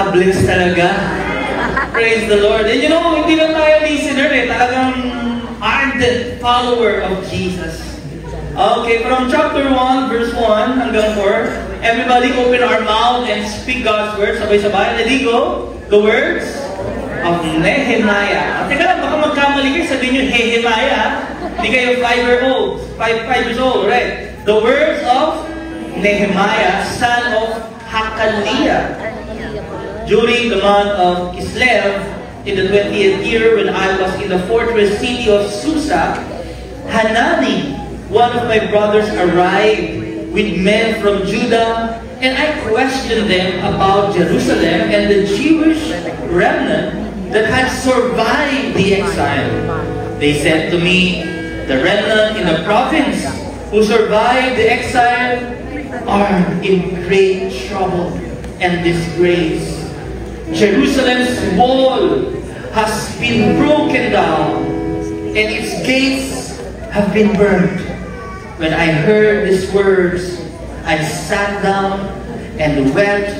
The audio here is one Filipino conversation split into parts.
God-bless talaga. Praise the Lord. And you know, hindi lang tayo listener talagang ardent follower of Jesus. Okay, from chapter 1, verse 1 hanggang 4, everybody open our mouth and speak God's words. Sabay-sabay. Ready, go? The words of Nehemiah. Teka lang, baka magkamali kayo, sabihin nyo, Nehemiah. Hindi kayo 5 years old, right? The words of Nehemiah, son of Hakaliah. During the month of Kislev, in the 20th year, when I was in the fortress city of Susa, Hanani, one of my brothers, arrived with men from Judah, and I questioned them about Jerusalem and the Jewish remnant that had survived the exile. They said to me, the remnant in the province who survived the exile are in great trouble and disgrace. Jerusalem's wall has been broken down and its gates have been burned. When I heard these words, I sat down and wept,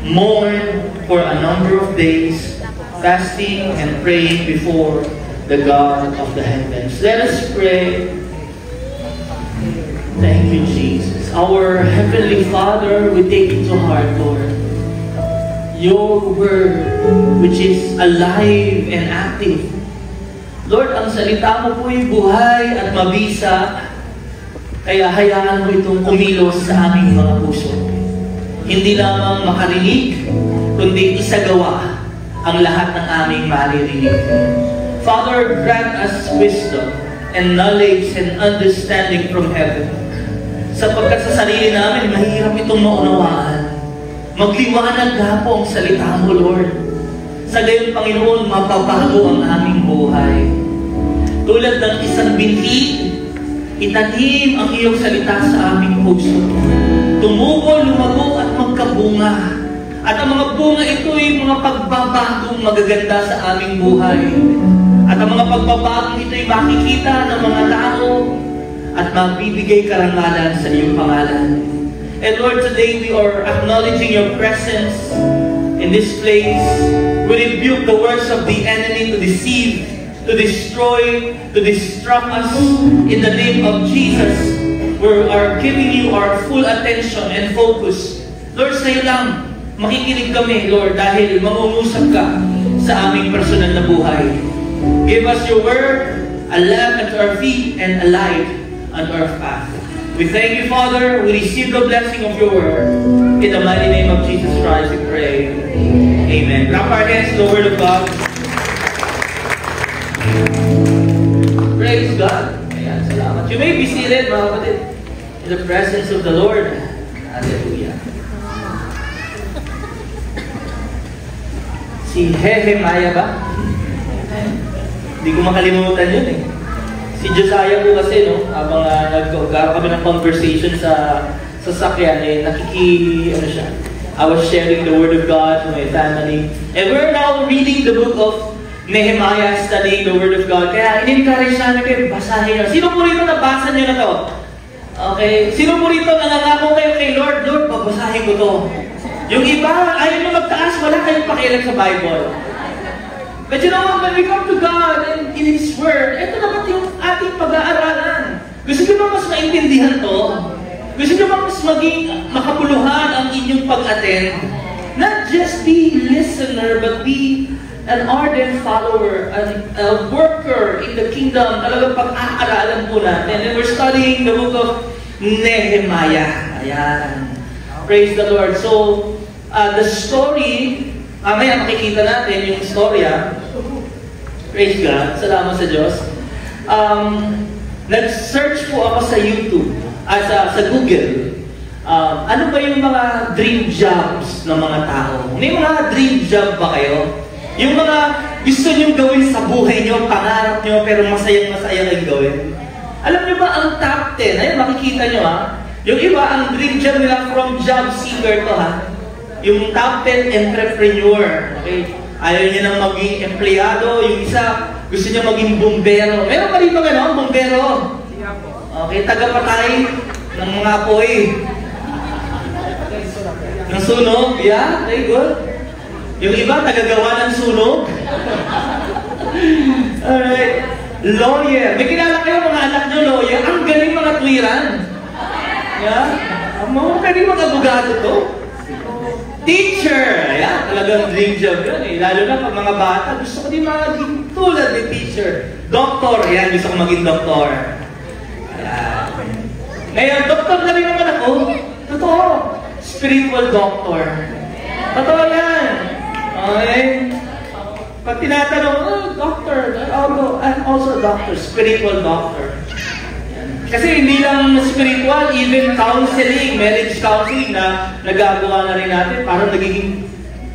mourned for a number of days, fasting and praying before the God of the heavens. Let us pray. Thank you, Jesus. Our Heavenly Father, we take it to heart, Lord. Your word, which is alive and active. Lord, ang salita mo po'y buhay at mabisa, kaya hayaan mo itong kumilos sa aming mga puso. Hindi lamang makarinig, kundi isagawa ang lahat ng aming maririnig. Father, grant us wisdom and knowledge and understanding from heaven. Sapagkat sa sarili namin, mahirap itong maunawaan. Magliwanag nga po ang salita mo, Lord. Sa gayon, Panginoon, mapabago ang aming buhay. Tulad ng isang binhi, itanim ang iyong salita sa aming puso. Tumubo, lumago at magkabunga. At ang mga bunga ito ay mga pagbabagong magaganda sa aming buhay. At ang mga pagbabagong ito ay makikita ng mga tao at mabibigay karangalan sa iyong pangalan. And Lord, today we are acknowledging your presence in this place. We rebuke the works of the enemy to deceive, to destroy, to distract us. In the name of Jesus, we are giving you our full attention and focus. Lord, sa'yo lang, makikinig kami, Lord, dahil mangungusap ka sa aming personal na buhay. Give us your word, a lamp unto our feet and a light unto our path. We thank you, Father. We receive the blessing of your word. In the mighty name of Jesus Christ, we pray. Amen. Clap our hands to the word of God. Praise God. Ayan, salamat. You may be seated, mga kapatid, in the presence of the Lord. Hallelujah. Si Nehemiah ba? Hindi ko makalimutan yun eh. Si Josiah po kasi, no, habang nagkaroon kami ng conversation sa sasakyan, I was sharing the Word of God to my family. And we're now reading the book of Nehemiah, studying the Word of God. Kaya in-encourage namin kayo, basahin nyo. Sino po rito nabasa nyo na to? Okay? Sino po rito nangangako kayo kay Lord? Lord, babasahin ko to. Yung iba, ayaw nyo magtaas, wala kayong pakialam sa Bible. But you know what, when we come to God and in His Word, ito naman yung ating pag-aaralan. Gusto nyo ba mas maintindihan to? Gusto nyo ba mas maging makabuluhan ang inyong pag-attend? Not just be listener, but be an ardent follower, a worker in the kingdom. Talagang pag-aaralan po natin. And we're studying the book of Nehemiah. Ayan. Praise the Lord. So, the story, mamaya makikita natin yung storya. Praise God. Salamat sa Diyos. Nag-search po ako sa YouTube, sa Google. Ano ba yung mga dream jobs ng mga tao? May mga dream job ba kayo? Yung mga gusto nyo gawin sa buhay nyo, pangarap nyo, pero masayang-masaya lang gawin. Alam nyo ba ang top 10? Ayun, makikita nyo ha. Yung iba, ang dream job nila from job seeker to ha. Yung top 10 entrepreneur. Okay? Ayaw niya nang maging empleyado. Yung isa, gusto niya maging bumbero. Meron pa rin ba gano'n? Bumbero. Okay, tagapatay ng mga apoy. Ng sunog. Yeah, very good. Yung iba, tagagawa ng sunog. Alright. Lawyer. May kilala kayo mga anak nyo, lawyer. Ang galing mga tuwiran. Yeah? Mga galing mga abogado to. Teacher. Yeah, talagang dream job yun eh. Lalo na pag mga bata, gusto ko din maging tulad ni teacher. Doktor. Yan, gusto ko maging doktor. Ayan. Ngayon, doktor na rin naman ako. Totoo. Spiritual doctor. Totoo yan. Okay? Pag tinatanong, doctor, I'm also a doctor, spiritual doctor. Kasi hindi lang spiritual, even counseling, marriage counseling na nagagawa na rin natin, parang nagiging,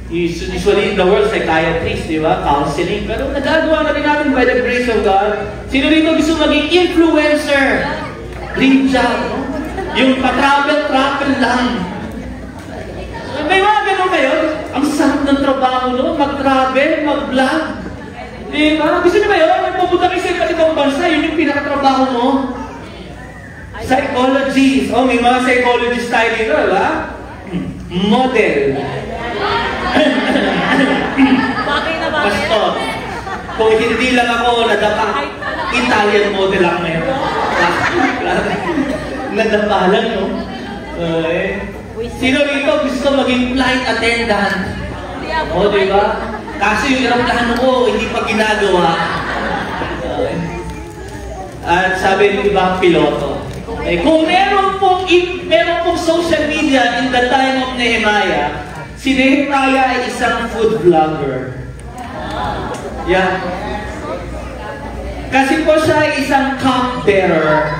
usually in the world, psychiatrist, di ba? Counseling. Pero nagagawa na rin natin by the grace of God. Sino rito gusto maging influencer? Dream job, no? Yung pa-travel lang. May mga ganun kayo? Ang sarap ng trabaho no? Mag-travel, mag-vlog. Di ba? Gusto niyo ba yun? Nagpupunta kayo sa iba't ibang bansa, yun yung pinakatrabaho mo. Psychologist. Oh, may mga psychologist tayo dito, di ba? Model. Pastor. Kung hindi lang ako nadapa, Italian model ako ngayon. Nadapa lang, no? Sino rito gusto maging flight attendant? O, di ba? Kasi yung aeroplano ko, hindi pa ginagawa. At sabi ng ibang piloto, kung meron pong social media in the time of Nehemiah, si Nehemiah ay isang food vlogger. Yeah. Kasi po siya ay isang cupbearer.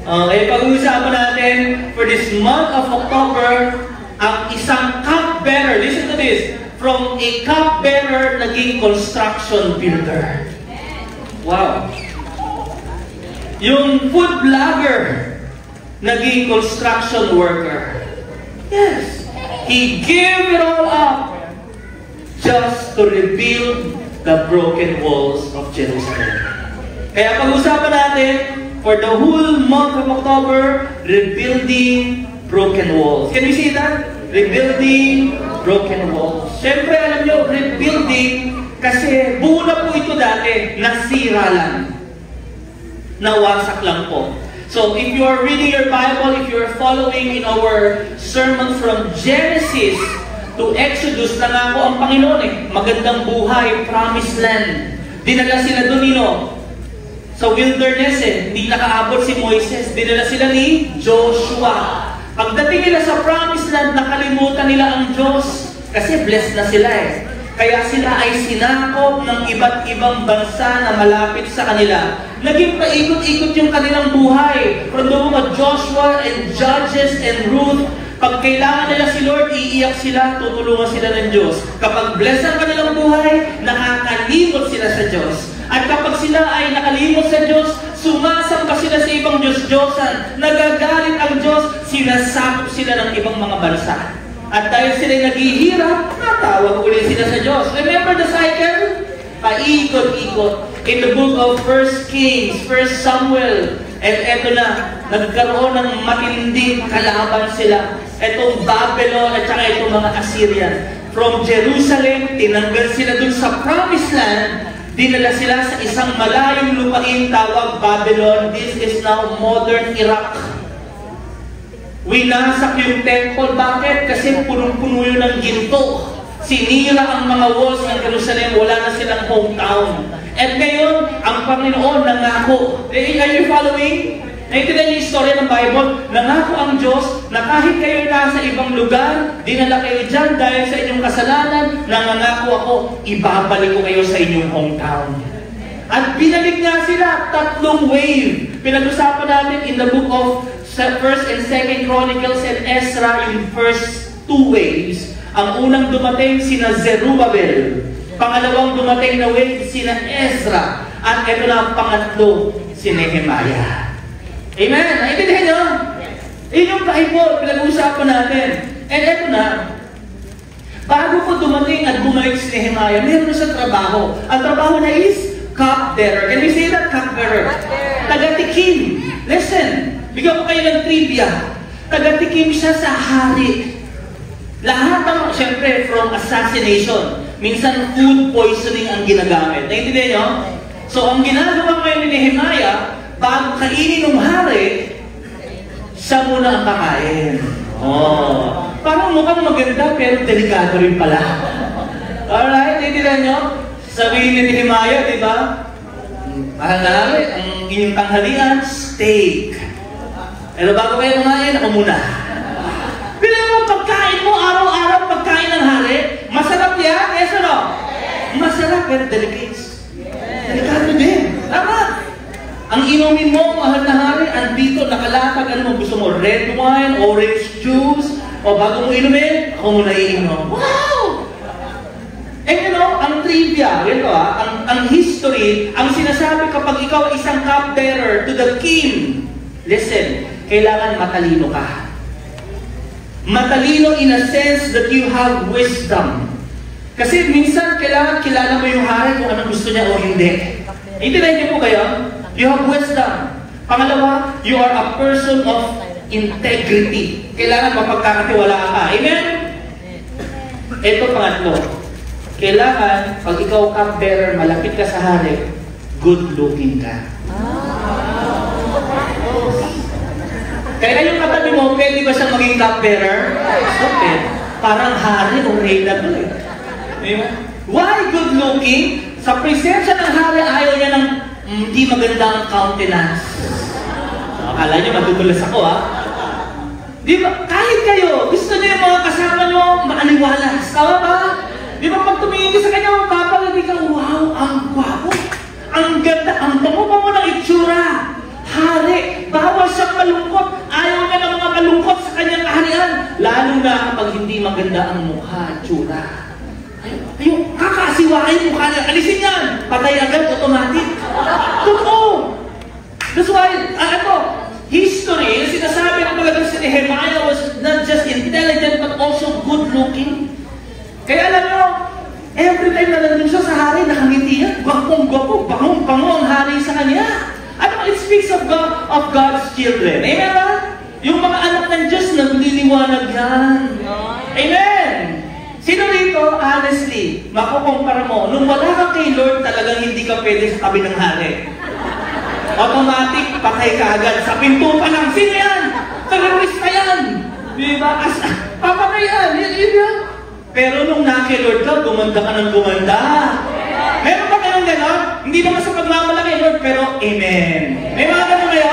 Okay, pag-uusapan natin for this month of October, ang isang cupbearer, listen to this, from a cupbearer naging construction builder. Wow. Yung food vlogger naging construction worker. Yes. He gave it all up just to rebuild the broken walls of Jerusalem. Kaya pag-usapan natin, for the whole month of October, rebuilding broken walls. Can you see that? Rebuilding broken walls. Siyempre, alam nyo, rebuilding, kasi buo na po ito dati, nasira lang. Nawasak lang po. So, if you are reading your Bible, if you are following in our sermon from Genesis to Exodus, nangako ang Panginoon magandang buhay, promised land. Dinala sila doon, sa wilderness hindi nakaabot si Moises, dinala sila ni Joshua. Pagdating nila sa promised land, nakalimutan nila ang Diyos kasi blessed na sila Kaya sila ay sinakop ng iba't ibang bansa na malapit sa kanila. Naging paikot-ikot yung kanilang buhay. From the book of Joshua and Judges and Ruth, pag kailangan nila si Lord, iiyak sila, tutulungan sila ng Diyos. Kapag blessed ang kanilang buhay, nakakalimot sila sa Diyos. At kapag sila ay nakalimot sa Diyos, sumasamba sila sa ibang Diyos-Diyosan. Nagagalit ang Diyos, sinasakop sila ng ibang mga bansa. At dahil sila naghihirap, natawag ulit sila sa Diyos. Remember the cycle? Paikot-ikot. In the book of 1 Kings, 1 Samuel, and eto na, nagkaroon ng matinding kalaban sila. Etong Babylon at saka itong mga Assyrian. From Jerusalem, tinanggal sila dun sa Promised Land, dinala sila sa isang malayong lupain tawag Babylon. This is now modern Iraq. Winasak yung temple. Bakit? Kasi punong-puno yun ng ginto. Sinira ang mga walls ng Jerusalem. Wala na silang hometown. At ngayon, ang Panginoon nangako. Are you following? Naintindihan niyo yung istorya ng Bible? Nangako ang Diyos na kahit kayo nasa ibang lugar, dinala kayo dyan dahil sa inyong kasalanan, nangangako ako, ibabalik ko kayo sa inyong hometown. At binalik niya sila, 3 wave. Pinag-usapan natin in the book of 1st and 2nd Chronicles and Ezra, yung first 2 waves. Ang unang dumating, sina Zerubbabel. Pangalawang dumating na wave, sina Ezra. At ito na ang pangatlo, si Nehemiah. Amen? Naintindihan nyo? Yun yung Bible, pinag-uusapan natin. And eto na, bago po dumating at bumalik si Nehemiah, meron na siyang trabaho. Ang trabaho na is cupbearer. Can we say that? Cupbearer. Taga-tikim. Listen, bigyan ko kayo ng trivia. Taga-tikim siya sa hari. Lahat ng, syempre, from assassination, minsan food poisoning ang ginagamit. Naintindihan nyo? So, ang ginagawa ngayon ni Nehemiah, bago kainin ng hari, siya muna ang kakain. Oh, parang mukhang maganda, pero delikado rin pala. Alright, naintindihan nyo? Sabihin ni Nehemiah, di ba? Mahal na hari, ang inyong tanghalian, steak. Pero bago kayo kumain, ako muna. Bilang mo, pagkain mo, araw-araw pagkain ng hari, masarap yan, yes or no? Masarap, pero delikado din. Tama. Ang inumin mo, mahal na hari, andito, nakalatag, ano mo, gusto mo, red wine, orange juice, o bago mo inumin, ako muna iinom. Wow! And you know, ang trivia, ang history, ang sinasabi kapag ikaw isang cupbearer to the king, listen, kailangan matalino ka. Matalino in a sense that you have wisdom. Kasi minsan kailangan kilala mo yung hari kung anong gusto niya o hindi. Intindihan niyo po kayo? You have wisdom. Pangalawa, you are a person of integrity. Kailangan mapagkakatiwalaan ka. Amen? Ito pangatlo. Kailangan, pag ikaw cupbearer, malapit ka sa hari, good looking ka. Kaya yung katabi mo, pwede ba siyang maging cupbearer? Stop it. Parang hari o reyna to eh. Why good looking? Sa presensya ng hari, ayaw niya ng hindi maganda ang countenance. Akala niyo matutulas ako ha? Di ba? Kahit kayo, gusto niyo yung mga kasama niyo maaliwalas. Tama ba? Di ba pag tumingin ka sa kanya, mapapalagay ka, wow, ang gwapo. Ang ganda, ang bango-bango ng itsura. Hari, bawal siyang malungkot. Ayaw niya ng mga malungkot sa kanyang kaharian. Lalo na kapag hindi maganda ang mukha, tsura. Ayun, kakasiwain mukha niya. Alisin yan. Patay agad, automatic. Totoo. That's why, history, sinasabi ng talagang si Nehemiah was not just intelligent but also good looking. Kaya alam mo, every time na nandun siya sa hari, nakangiti yan. Gwapong-gwapo, bangong-bango ang hari sa kanya. It speaks of God's children. Amen ba? Yung mga anak ng Diyos, nagliliwanag yan. Amen! Sino rito, honestly, makukumpara mo, nung wala ka kay Lord, talagang hindi ka pwede sa tabi ng hari. Automatic, patay ka agad. Sa pinto pa lang, sino yan? Terrorista yan! Diba? Papatay yan! Yan. Pero nung na-kay Lord ka, gumanda ka ng gumanda. Meron ba kayong gano'n? Hindi naman sa pagmamalaki, Lord, pero amen. May mga gano'n kayo?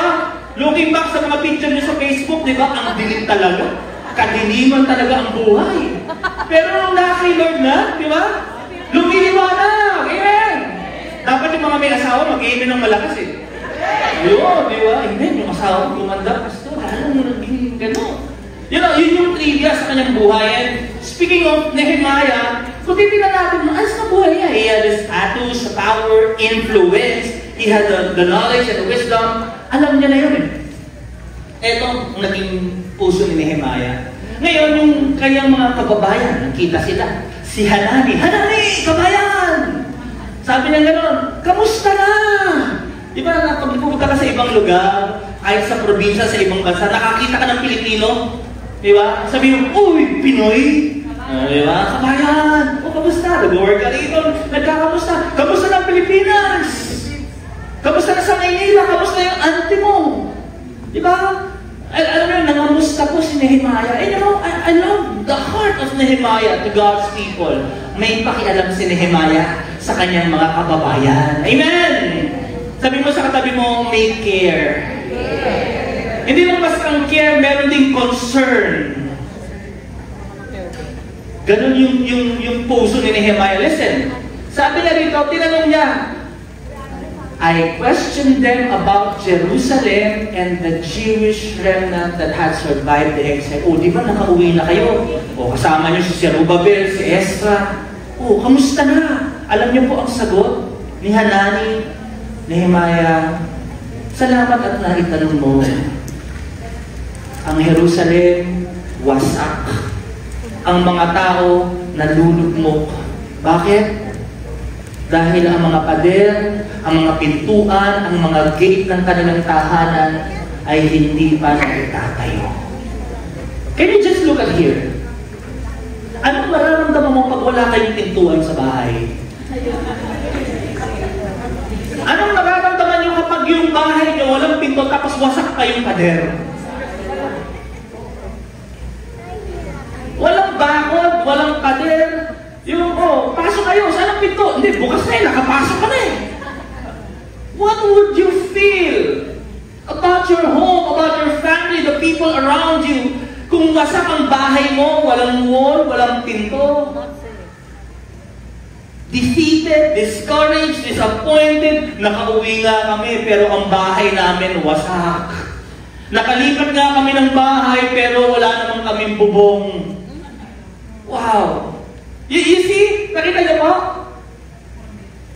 Looking back sa mga picture niyo sa Facebook, di ba? Ang dilim talaga. Kadiliman talaga ang buhay. Pero nung nakay Lord na, di ba? Lumiliwanag. Amen. Dapat yung mga may asawa, mag-amen ng malakas eh. Yun, di ba? Amen. Yung asawa, gumanda, pastor. Alam mo, naging gano'n. Yun yung trivia sa kanyang buhay. And speaking of Nehemiah, kung titignan natin, maayos na buhay niya. He had the status, the power, influence. He had the knowledge and the wisdom. Alam niya na yun eh. Ito ang naging puso ni Nehemiah. Ngayon, yung kanyang mga kababayan, nakita sila. Si Hanani, kabayan! Sabi niya gano'n, kamusta na? Di ba, pag pupunta ka sa ibang lugar, kahit sa probinsya, sa ibang bansa, nakakita ka ng Pilipino, di ba? Sabi mo, uy, Pinoy! Di ba? Kabayan! O, kamusta? Nag-work ka rito. Nagkakamusta? Kamusta ng Pilipinas? Kamusta na sa Maynila? Kamusta yung auntie mo? Di ba? Alam mo yun, nangamusta po si Nehemiah. And you know, I love the heart of Nehemiah to God's people. May pakialam si Nehemiah sa kanyang mga kababayan. Amen! Sabi mo sa katabi mo, may care. Hindi lang basta ang care, meron ding concern. Ganun yung puso ni Nehemiah. Listen, sabi niya rito, tinanong niya, I questioned them about Jerusalem and the Jewish remnant that had survived the exile. O, di ba nakauwi na kayo? O, kasama niyo si Zerubbabel, si Ezra. O, kamusta na? Alam niyo po ang sagot ni Hanani, Nehemiah, salamat at naitanong mo. Ang Jerusalem, wasak. Ang mga tao, nalulugmok. Bakit? Dahil ang mga pader, ang mga pintuan, ang mga gate ng kanilang tahanan ay hindi pa naitatayo. Can you just look at here? Anong mararamdaman mo pag wala kayong pintuan sa bahay? Anong mararamdaman nyo kapag yung bahay nyo walang pinto tapos wasak pa yung pader? Walang bakod, walang pader. Yung, pasok kayo, saan ang pinto? Hindi, bukas na eh, nakapasok ka na eh. What would you feel about your home, about your family, the people around you, kung wasak ang bahay mo, walang wall, walang pinto? Defeated, discouraged, disappointed, nakauwi nga kami pero ang bahay namin wasak. Nakalipat nga kami ng bahay pero wala namang kaming bubong. Wow! You see? Nakita niyo ba?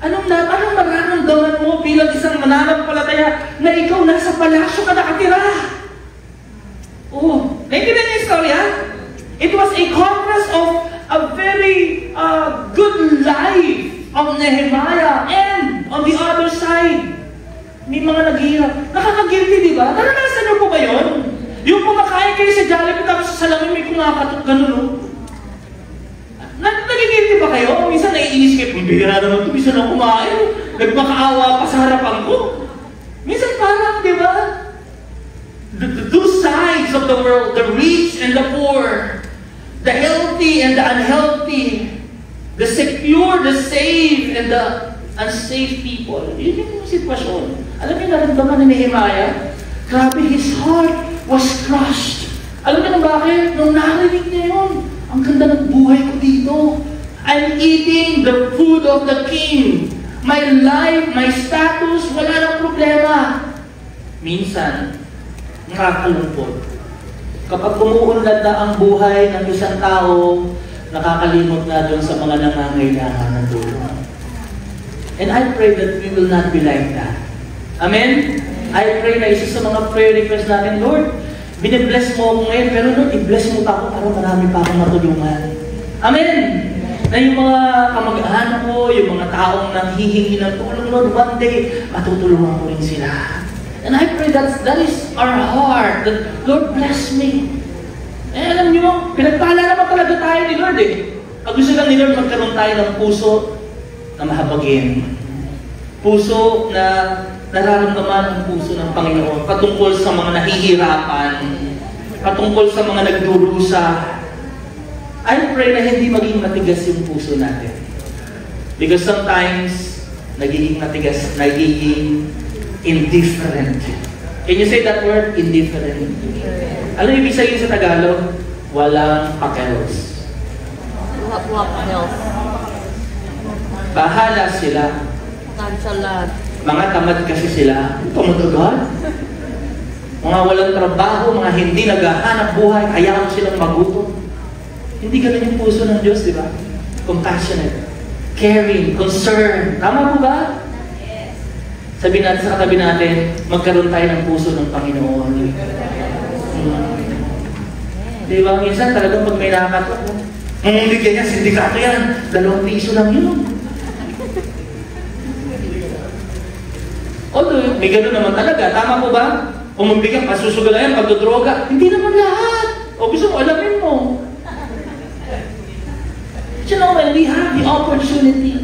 Anong mararamdaman mo bilang isang mananampalataya na ikaw nasa palasyo ka nakatira? Naintindihan niyo yung istorya? It was a contrast of a very good life of Nehemiah, and on the other side, may mga naghihirap. Nakaka-guilty, di ba? Naranasan niyo po ba yun? Yung kumakain kayo sa Jollibee tapos sa salamin may kumakatok, ganun. Nagigilty ba kayo? Minsan naiinis kayo, bihira naman ito, minsan ako kumain, nagmakaawa pa sa harapan ko. Minsan parang, di ba? The two sides of the world, the rich and the poor, the healthy and the unhealthy, the secure, the safe, and the unsafe people. Yun yung sitwasyon. Alam niyo, naramdaman ni Nehemiah, grabe, his heart was crushed. Alam niyo bakit? Nung narinig niya yun, ang ganda ng buhay ko dito. I'm eating the food of the king. My life, my status, wala nang problema. Minsan, nakakalungkot. Kapag umuunlad na ang buhay ng isang tao, nakakalimot na doon sa mga nangangailangan ng tulong. And I pray that we will not be like that. Amen? I pray na isa sa mga prayer requests natin, Lord, binibless mo ako ngayon, pero Lord, i-bless mo pa ako para marami pa akong matulungan. Amen! Na yung mga kamag-anak ko, yung mga taong nanghihingi ng tulong, Lord, one day, matutulungan ko rin sila. And I pray that is our heart, that Lord bless me. Eh, alam niyo, pinagpala naman talaga tayo ni Lord eh. Ang gusto lang ni Lord, magkaroon tayo ng puso na mahabagin. Puso na nararamdaman ang puso ng Panginoon patungkol sa mga nahihirapan, patungkol sa mga nagdurusa. I pray na hindi maging matigas yung puso natin. Because sometimes, nagiging matigas, nagiging indifferent. Can you say that word? Indifferent. Alam ibig sabihin sa Tagalog? Walang pakialos. Bahala sila. Mga tamad kasi sila. Tumutugod. Mga walang trabaho, mga hindi naghahanap buhay, hayaan silang magutom. Hindi ganun yung puso ng Diyos, di ba? Compassionate, caring, concerned. Tama po ba? Sabihin natin sa katabi natin, magkaroon tayo ng puso ng Panginoon. Di ba? Minsan talagang pag may nakakatok, bigyan niya, sindikato yan. 2 piso lang yun. Although, may gano'n naman talaga. Tama po ba? Kung magbigyan, pasusugalayan, pagdodroga. Hindi naman lahat. O gusto mo, alamin mo. You know, when we have the opportunity,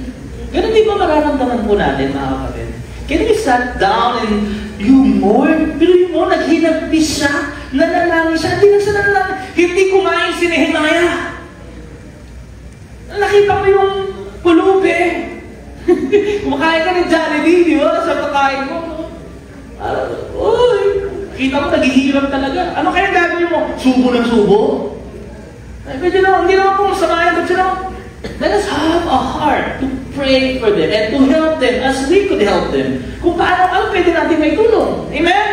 ganun di ba mararamdaman po natin, mga kapatid? Can we sit down and you mourn? Pero yung mo, naghinagpis siya, nanalangin siya, hindi na siya nanalangin. Hindi kumain si Nehemiah. Nakita mo yung pulubi. Kumakain ka ng Jollibee, di ba? Sa pagkain mo. Kita mo, naghihirap talaga. Ano kaya gagawin mo? Subo ng subo? Ay, pwede na, hindi naman po masamayan. But you know, let us have a heart to pray for them and to help them as we could help them. Kung paano pwede natin may tulong. Amen?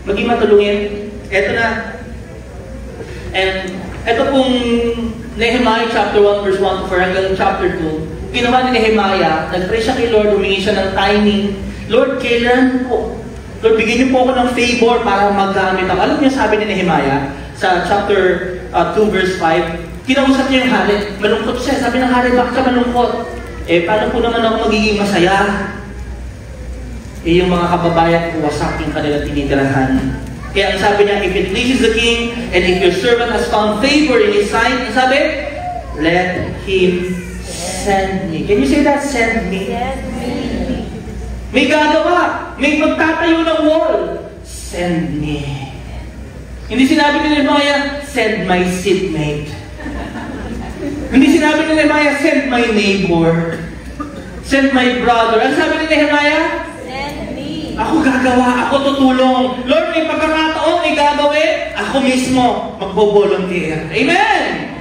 Maging matulungin. Ito na. And ito pong Nehemiah chapter 1 verse 1 to 4 hanggang chapter 2. Ginawa ni Nehemiah, nag-pray siya kay Lord, humingi siya ng timing. Lord, kailan po? Lord, bigyan niyo po ako ng favor para magamit ako. Alam niyo sabi ni Nehemiah sa chapter 2 verse 5, kinausap niya yung hari. Malungkot siya. Sabi ng hari, bakit ka malungkot? Eh, paano po naman ako magiging masaya? Eh, yung mga kababayan ko, wasak yung kanilang tinitirahan. Kaya ang sabi niya, if it pleases the king, and if your servant has found favor in his sight, sabi, let Him send me. Can you say that? Send me. May gagawa. May magtatayo ng wall. Send me. Hindi sinabi ni Nehemiah, send my seatmate. Hindi sinabi ni Nehemiah, send my neighbor. Send my brother. Ang sabi ni Nehemiah? Send me. Ako gagawa, ako tutulong. Lord, may pagkakataon, may gagawin. Ako mismo, magbo-volunteer. Amen!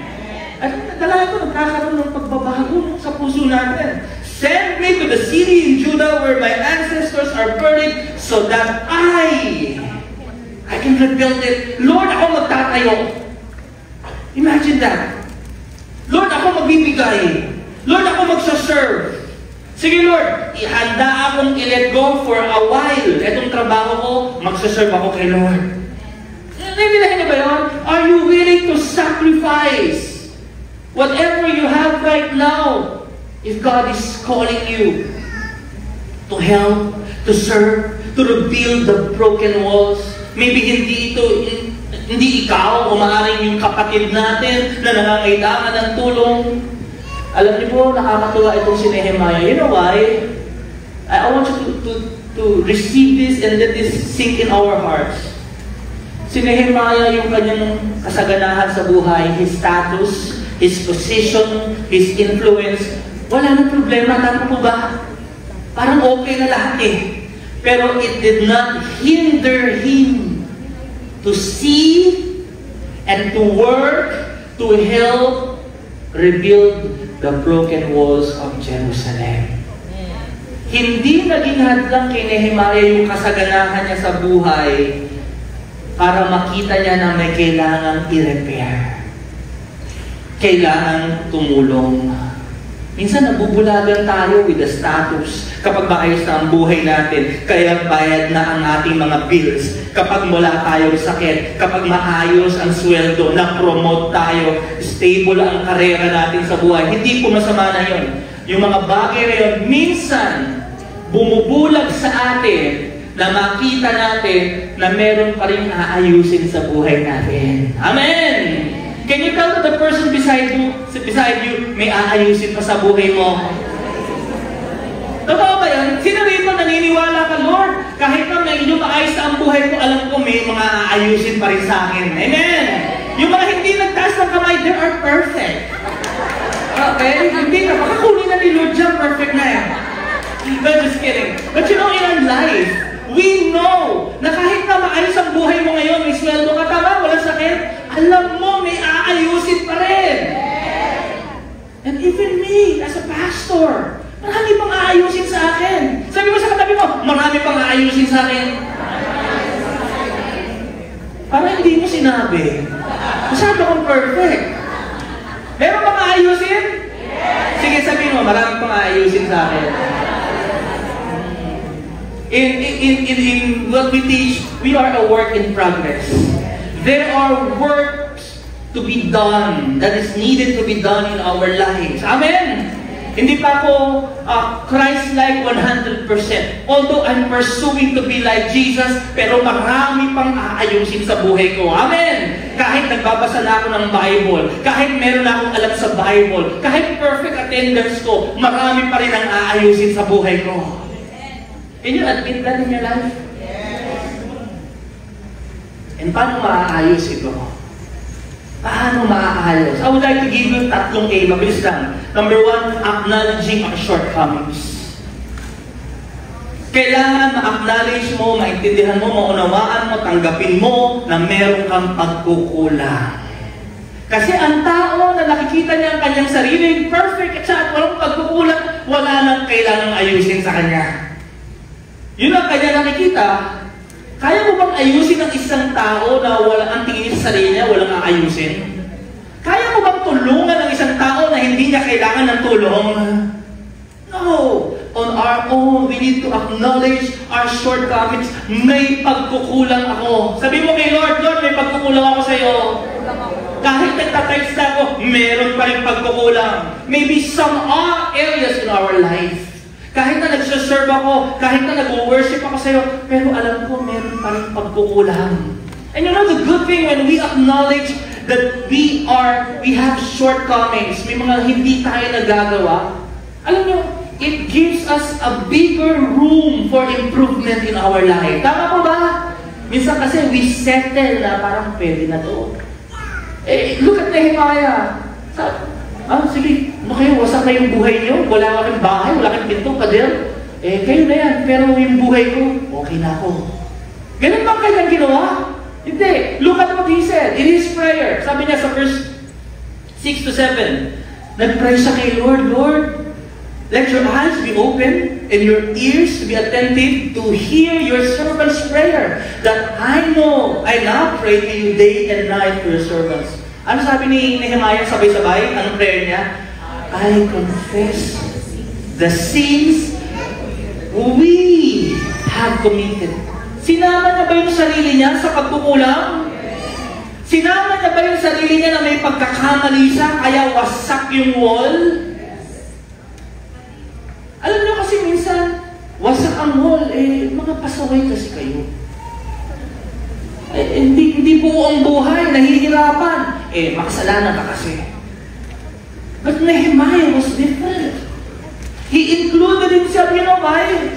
At nadala ko, nagkakaroon ng pagbabago sa puso natin. Send me to the city in Judah where my ancestors are buried so that I can rebuild it. Lord, ako magtatayo. Imagine that. Lord, ako magbibigay. Lord, ako magsaserve. Sige Lord, ihanda akong i-let go for a while. Etong trabaho ko, magsaserve ako kay Lord. Naibilahin niyo ba yun? Are you willing to sacrifice whatever you have right now if God is calling you to help, to serve, to rebuild the broken walls? Maybe hindi ikaw o maaaring yung kapatid natin na nangangailangan ng tulong. Alam niyo po, nakakatuwa itong si Nehemiah. You know why? I want you to receive this and let this sink in our hearts. Si Nehemiah, yung kanyang kasaganahan sa buhay, his status, his position, his influence, wala nang problema. Tama po ba? Parang okay na lahat eh. Pero it did not hinder him to see and to work to help rebuild the broken walls of Jerusalem. Hindi naging hadlang kay Nehemiah yung kasaganahan niya sa buhay para makita niya na may kailangang i-repair. Kailangang tumulong. Minsan nabubulagan tayo with the status kapag maayos na ang buhay natin, kaya bayad na ang ating mga bills. Kapag wala tayong sakit, kapag maayos ang sweldo, na-promote tayo, stable ang karera natin sa buhay. Hindi po masama na yun. Yung mga bagay na yun, minsan bumubulag sa atin na makita natin na meron pa rin aayusin sa buhay natin. Amen! Can you tell the person beside you, may aayusin pa sa buhay mo? Totoo ba yan? Sino rito naniniwala ka, Lord? Kahit na may maayos na ang buhay ko, alam ko may mga aayusin pa rin sa akin. Amen! Yung mga hindi nagtaas ng kamay, they are perfect. Okay? Hindi na. Makakunin na ni Lord dyan, perfect na yan. But just kidding. But you know, in our life, we know na kahit na maayos ang buhay mo ngayon, may sweldo ka, tama, walang sakit, alam mo, may aayusin pa rin. And even me, as a pastor, marami pang aayusin sa akin. Sabi mo sa katabi mo, marami pang aayusin sa akin. Parang hindi mo sinabi. Masyado kang perfect. Meron pang aayusin? Sige, sabihin mo, marami pang aayusin sa akin. In what we teach, we are a work in progress. There are works to be done that is needed to be done in our lives. Amen! Hindi pa ako Christ-like 100%. Although I'm pursuing to be like Jesus, pero marami pang aayusin sa buhay ko. Amen! Kahit nagbabasa na ako ng Bible, kahit meron na akong alam sa Bible, kahit perfect attendance ko, marami pa rin ang aayusin sa buhay ko. Can you admit that in your life? Yes. And paano maaayos ito? Paano maaayos? I would like to give you tatlong A. Mabilis lang. Number 1, acknowledging our shortcomings. Kailangan ma-acknowledge mo, maintindihan mo, maunawaan mo, tanggapin mo na meron kang pagkukulang. Kasi ang tao na nakikita niya ang kanyang sarili, perfect at walang pagkukulang, wala nang kailangang ayusin sa kanya. Yun ang kanya nakikita. Kaya mo bang ayusin ang isang tao na ang tingin sa sarili niya, walang aayusin? Kaya mo bang tulungan ang isang tao na hindi niya kailangan ng tulong? No. On our own, we need to acknowledge our shortcomings. May pagkukulang ako. Sabi mo kay Lord, Lord, may pagkukulang ako sa iyo. Kahit nagtatays na ako, meron pa rin pagkukulang. Maybe some areas in our life. Kahit na nagsaserve ako, kahit na nag-worship ako sa iyo, pero alam ko, meron pa rin pagkukulang. And you know, the good thing when we acknowledge that we have shortcomings, may mga hindi tayo nagagawa, alam nyo, it gives us a bigger room for improvement in our life. Tama po ba? Minsan kasi we settle na parang pwede na to. Look at Nehemiah. Sige, kayo, wasak na yung buhay nyo. Wala kang bahay, wala kang pinto, pader. Kayo na yan, pero yung buhay ko, okay na ako. Ganun ba kanyang ginawa? Hindi. Look at what he said in his prayer. Sabi niya sa verse 6 to 7, nag-pray siya kay Lord, Lord, let your eyes be open and your ears be attentive to hear your servant's prayer, that I know I now pray to you day and night for your servants. Ano sabi ni Nehemiah sabay-sabay? Anong prayer niya? I confess the sins we have committed. Sinama niya ba yung sarili niya sa pagkukulang? Sinama niya ba yung sarili niya na may pagkakamali siya, kaya wasak yung wall? Alam niyo kasi minsan, wasak ang wall, mga pasaway kasi kayo. Hindi buo ang buhay, nahihirapan. Makasalanan ka kasi. But Nehemiah was different. He included himself, you know why?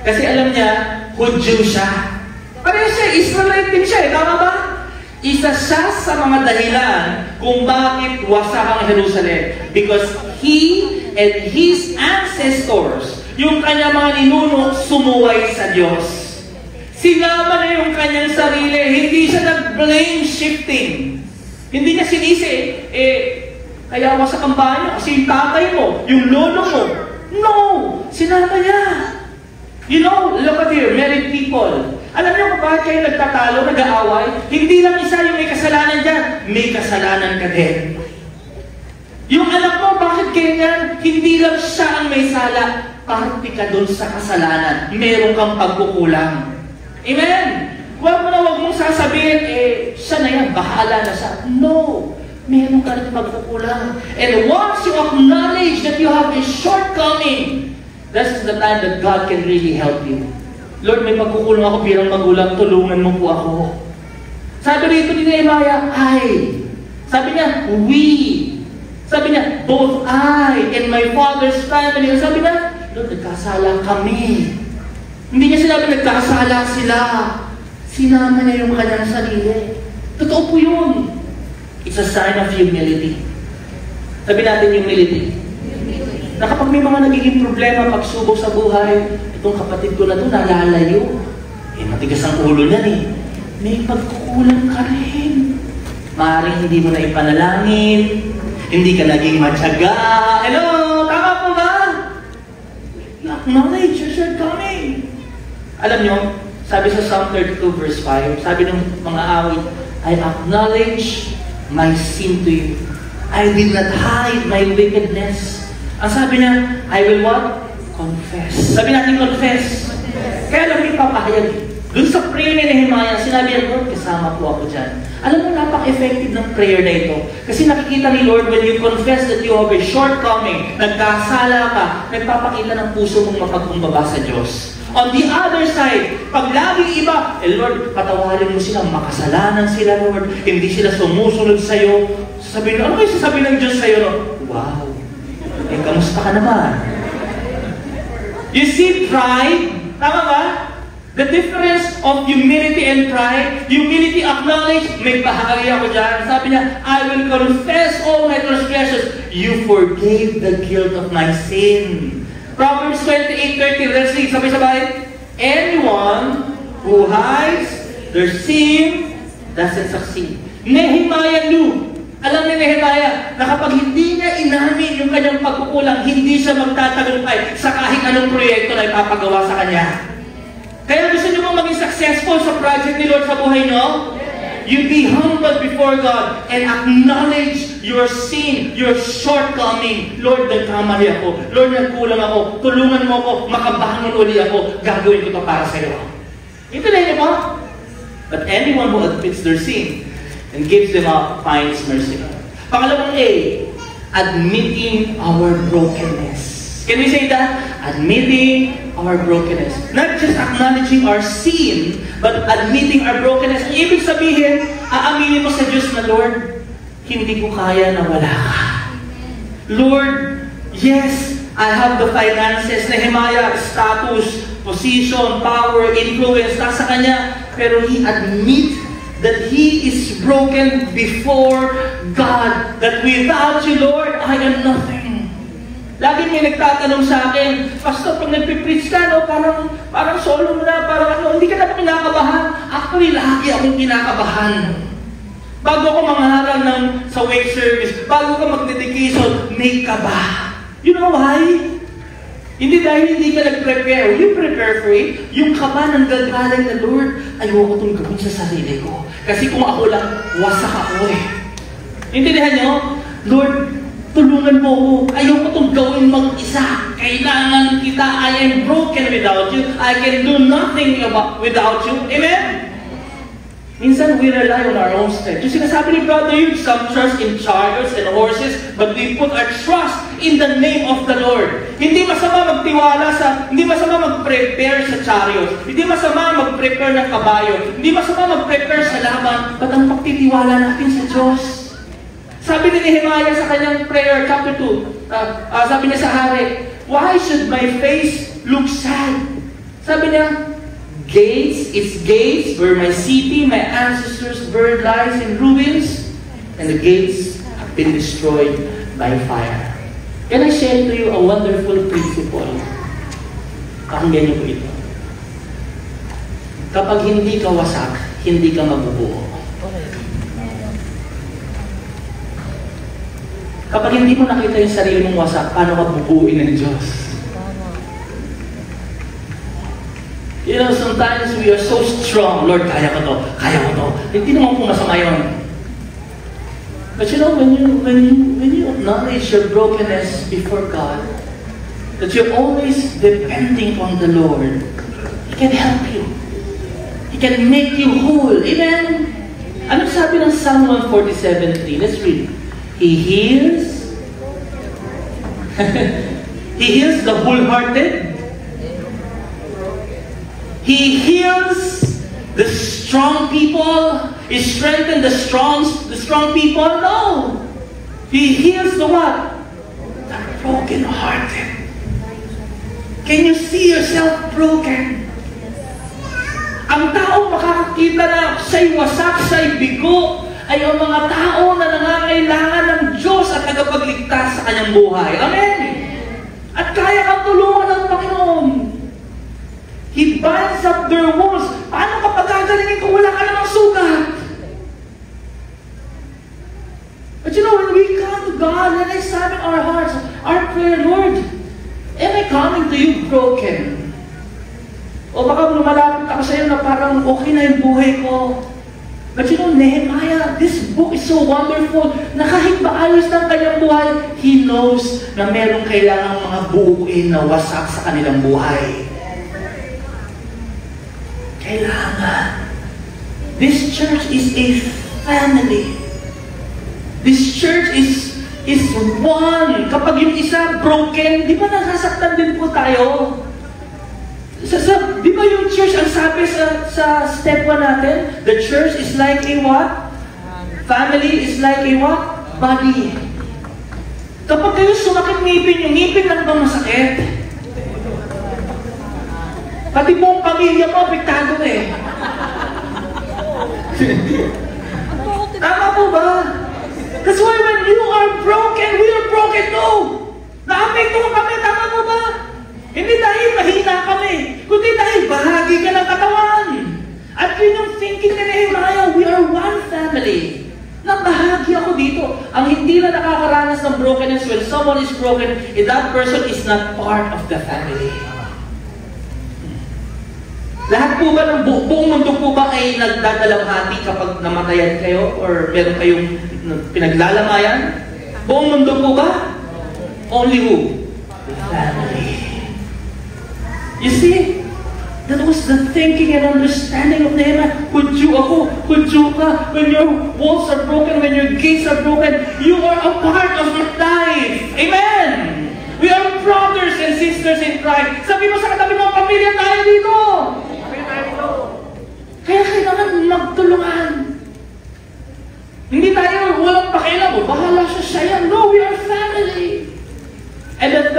Kasi alam niya, Hudyo siya. Pareho siya, Israelite din siya, tama ba? Isa siya sa mga dahilan kung bakit wasak ang Jerusalem. Because he and his ancestors, yung kanyang mga ninuno, sumuway sa Diyos. Sinama na yung kanyang sarili, hindi siya nag-blame shifting. Hindi niya sinisi, kaya wasak ang bahay niyo, kasi yung tatay mo, yung lolo mo. No! Sinama niya. You know, look at here, married people. Alam niyo kung bakit kayo nagtatalo, nag-aaway? Hindi lang isa yung may kasalanan dyan, may kasalanan ka din. Yung anak mo, bakit ganyan? Hindi lang siya ang may sala, parte ka dun sa kasalanan. Meron kang pagkukulang. Amen? Huwag mong sasabihin, siya na yan, bahala na siya. No! Meron ka rin pagkukulang. And once you acknowledge that you have a shortcoming, that's the time that God can really help you. Lord, may pagkukulang ako bilang magulang, tulungan mo po ako. Sabi rito ni Nehemiah, I. Sabi niya, we. Sabi niya, both I and my father's family. Sabi niya, Lord, nagkasala kami. Hindi niya sinabi nagkasala sila. Sinama niya yung kanyang sarili. Totoo po yun. It's a sign of humility. Sabi natin humility. Na kapag may mga nagiging problema, pagsubok sa buhay, itong kapatid ko na ito, nalalayo. Matigas ang ulo niyan May pagkukulang ka rin. Maaaring hindi mo na ipanalangin, hindi ka naging matyaga. Hello? Tama po ba? Acknowledge your shortcoming. Alam nyo, sabi sa Psalm 32 verse 5, sabi ng mga awit, I acknowledge my sin to you. I did not hide my wickedness. Ang sabi niya, I will what? Confess. Sabi natin confess. Kaya lang may papahayag. Doon sa prayer ni Nehemiah, sinabi niya, Lord, kasama po ako dyan. Alam mo, napaka-effective ng prayer na ito. Kasi nakikita ni Lord, when you confess that you have a shortcoming, nagkasala ka, nagpapakita ng puso mong mapagkumbaba sa Diyos. On the other side, pag laging iba, Lord, patawarin mo sila, makasalanan sila, Lord, hindi sila sumusunod sa'yo. Sasabihin, ano kayo sasabihin ng Diyos sa'yo? No? Wow! Kamusta ka naman? You see pride? Tama ba? The difference of humility and pride. Humility acknowledge, may bahagi ako dyan. Sabi niya, I will confess all my transgressions. You forgave the guilt of my sin. Proverbs 28:30, let's read, sabay-sabay. Anyone who hides their sin doesn't succeed. Nehemiah knew. Alam ni Nehemiah na kapag hindi niya inamin yung kanyang pagkukulang, hindi siya magtatagumpay sa kahit anong proyekto na ipapagawa sa kanya. Kaya gusto niyo bang maging successful sa project ni Lord sa buhay niyo? You be humble before God and acknowledge your sin, your shortcoming. Lord, nagkamali ako. Lord, nagkulang ako. Tulungan mo ako. Makabangon uli ako. Gagawin ko ito para sa iyo. Ito na yun po. But anyone who admits their sin and gives them up finds mercy. Pangalawang A, admitting our brokenness. Can we say that? Admitting our brokenness. Not just acknowledging our sin, but admitting our brokenness. Ang ibig sabihin, aaminin mo sa Diyos na, Lord, hindi ko kaya na wala ka. Lord, yes, I have the finances. Nehemiah, status, position, power, influence, nasa kanya. Pero he admit that he is broken before God. That without you, Lord, I am nothing. Lagi may nagtatanong sa akin, Pastor, pag nagpipreach ka, no, parang solo mo na, parang ano, hindi ka na ba kinakabahan? Actually, lagi akong kinakabahan. Bago ako mangaral sa wake service, bago ka mag-dedication, may kaba. You know why? Hindi dahil hindi ka nag-prepare. You prepare for it. Yung kaba ng gagaling na, Lord, ayoko itong gawin sa sarili ko. Kasi kung ako lang, wasak ako eh. Intindihan nyo? Lord, tulungan mo ako. Ayoko itong gawin mag-isa. Kailangan kita. I am broken without you. I can do nothing without you. Amen? Minsan, we rely on our own strength. Yung sinasabi ni Brother Hugh, some trust in chariots and horses, but we put our trust in the name of the Lord. Hindi masama hindi masama mag-prepare sa chariots. Hindi masama mag-prepare ng kabayo. Hindi masama mag-prepare sa laban. But ang pagtitiwala natin sa Diyos. Sabi ni Nehemiah sa kanyang prayer, chapter 2, sabi niya sa hari, why should my face look sad? Sabi niya, its gates were my city, my ancestors' bird lies in ruins, and the gates have been destroyed by fire. Can I share to you a wonderful principle? Pakinggan niyo po ito. Kapag hindi ka wasak, hindi ka mabubuo. Kapag hindi mo nakita yung sarili mong wasak, paano ka bubuuin ng Diyos? You know, sometimes we are so strong. Lord, kaya ko to. Hindi naman po masama yun. But you know, when you acknowledge your brokenness before God, that you're always depending on the Lord, He can help you. He can make you whole. Amen? Ano sabi ng Psalm 147:3? Let's read. He heals. He heals the wholehearted. He heals the strong people. He strengthens the strong people. No. He heals the what? The broken-hearted. Can you see yourself broken? Ang taong makakakita na siya'y wasak, siya'y bigo, ay ang mga tao na nangangailangan ng Diyos at tagapagligtas sa kanyang buhay. Amen? At kaya kang tulungan ng Panginoon. He binds up their wounds. Paano kapag gagalingin kung wala ka namang sugat? But you know, when we come to God and examine our hearts, our prayer, Lord, am I coming to you broken? O baka lumalapit ako sa iyo na parang okay na yung buhay ko. But you know, Nehemiah, this book is so wonderful na kahit maayos ng kanyang buhay, he knows na merong kailangang mga buuin na wasak sa kanilang buhay. Kailangan. This church is a family. This church is one. Kapag yung isa broken, di ba nasasaktan din po tayo? Di ba yung church, ang sabi sa step 1 natin, the church is like a what? Family is like a what? Body. Kapag kayo sumakit ngipin, yung ngipin lang bang masakit? Pati buong pamilya mo, apektado eh. Tama po ba? That's why when you are broken, we are broken too. Na-apekto kami, tama po ba? Hindi dahil mahina kami, kundi dahil bahagi ka ng katawan. At yun yung thinking ni Nehemiah, we are one family. Nabahagi ako dito. Ang hindi na nakakaranas ng brokenness, when someone is broken, that person is not part of the family. Lahat po ba ng buong mundo po ba ay nagdadalamhati kapag namatayan kayo or meron kayong pinaglalamayan? Buong mundo po ba? Only who? The family. You see? That was the thinking and understanding of Nehemiah. Hudyo ako, hudyo ka. When your walls are broken, when your gates are broken, you are a part of your life. Amen! We are brothers and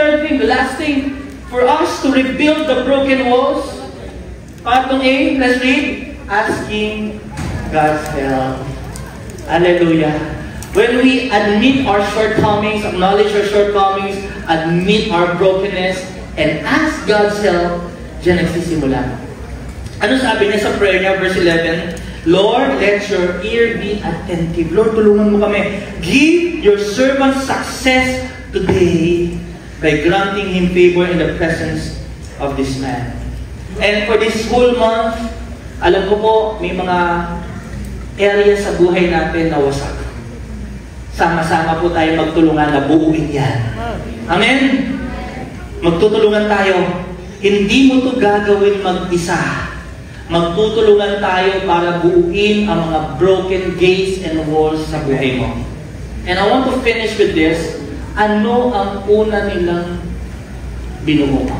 third thing, the last thing, for us to rebuild the broken walls, pattong A, let's read, asking God's help. Hallelujah. When we admit our shortcomings, acknowledge our shortcomings, admit our brokenness, and ask God's help, diyan nagsisimula. Ano sabi niya sa prayer niya, verse 11? Lord, let your ear be attentive. Lord, tulungan mo kami. Give your servant success today by granting him favor in the presence of this man. And for this whole month, alam ko po, may mga areas sa buhay natin na wasak. Sama-sama po tayo magtulungan na buuin yan. Amen? Magtutulungan tayo. Hindi mo to gagawin mag-isa. Magtutulungan tayo para buuin ang mga broken gates and walls sa buhay mo. And I want to finish with this. Ano ang una nilang binuo?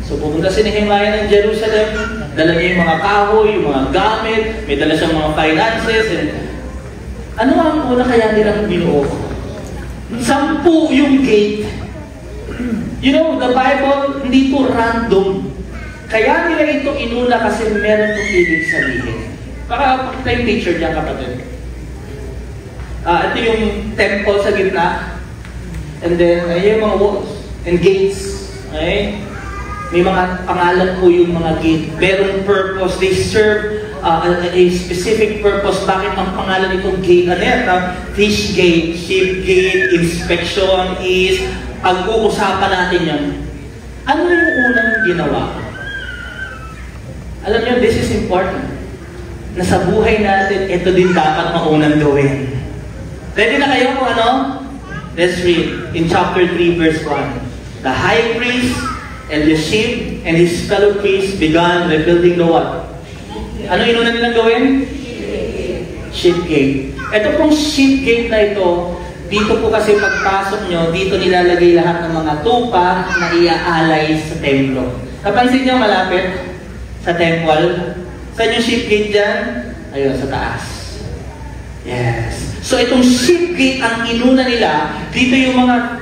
So pupunta si Nehemiah ng Jerusalem, dala niya yung mga kahoy, yung mga gamit, may dala siyang mga finances. And ano ang una kaya nilang binuo? 10 yung gate. You know, the Bible, hindi to random. Kaya nila ito inuna kasi meron itong ibig sabihin. Para pakita yung picture niya, kapatid. Ito yung temple sa gitna. And then, yung mga walls and gates. Okay? May mga pangalan po yung mga gate. Merong purpose. They serve a specific purpose. Bakit ang pangalan itong gate? Ano yan? Fish gate, ship gate, inspection is, pag-uusapan natin yan. Ano yung unang ginawa? Alam niyo, this is important. Na sa buhay natin, ito din dapat maunang gawin. Ready na kayo kung ano? Let's read in chapter 3, verse 1. The high priest Eliashib and his fellow priests began rebuilding the what? Ano inuna nilang gawin? Sheep gate. Ito pong sheep gate na ito, dito po kasi pagpasok nyo, dito nilalagay lahat ng mga tupa na iaalay sa templo. Napansin nyo malapit? Sa temple. Saan yung sheep gate dyan? Ayun, sa taas. Yes. So itong sheep gate ang inuna nila, dito yung mga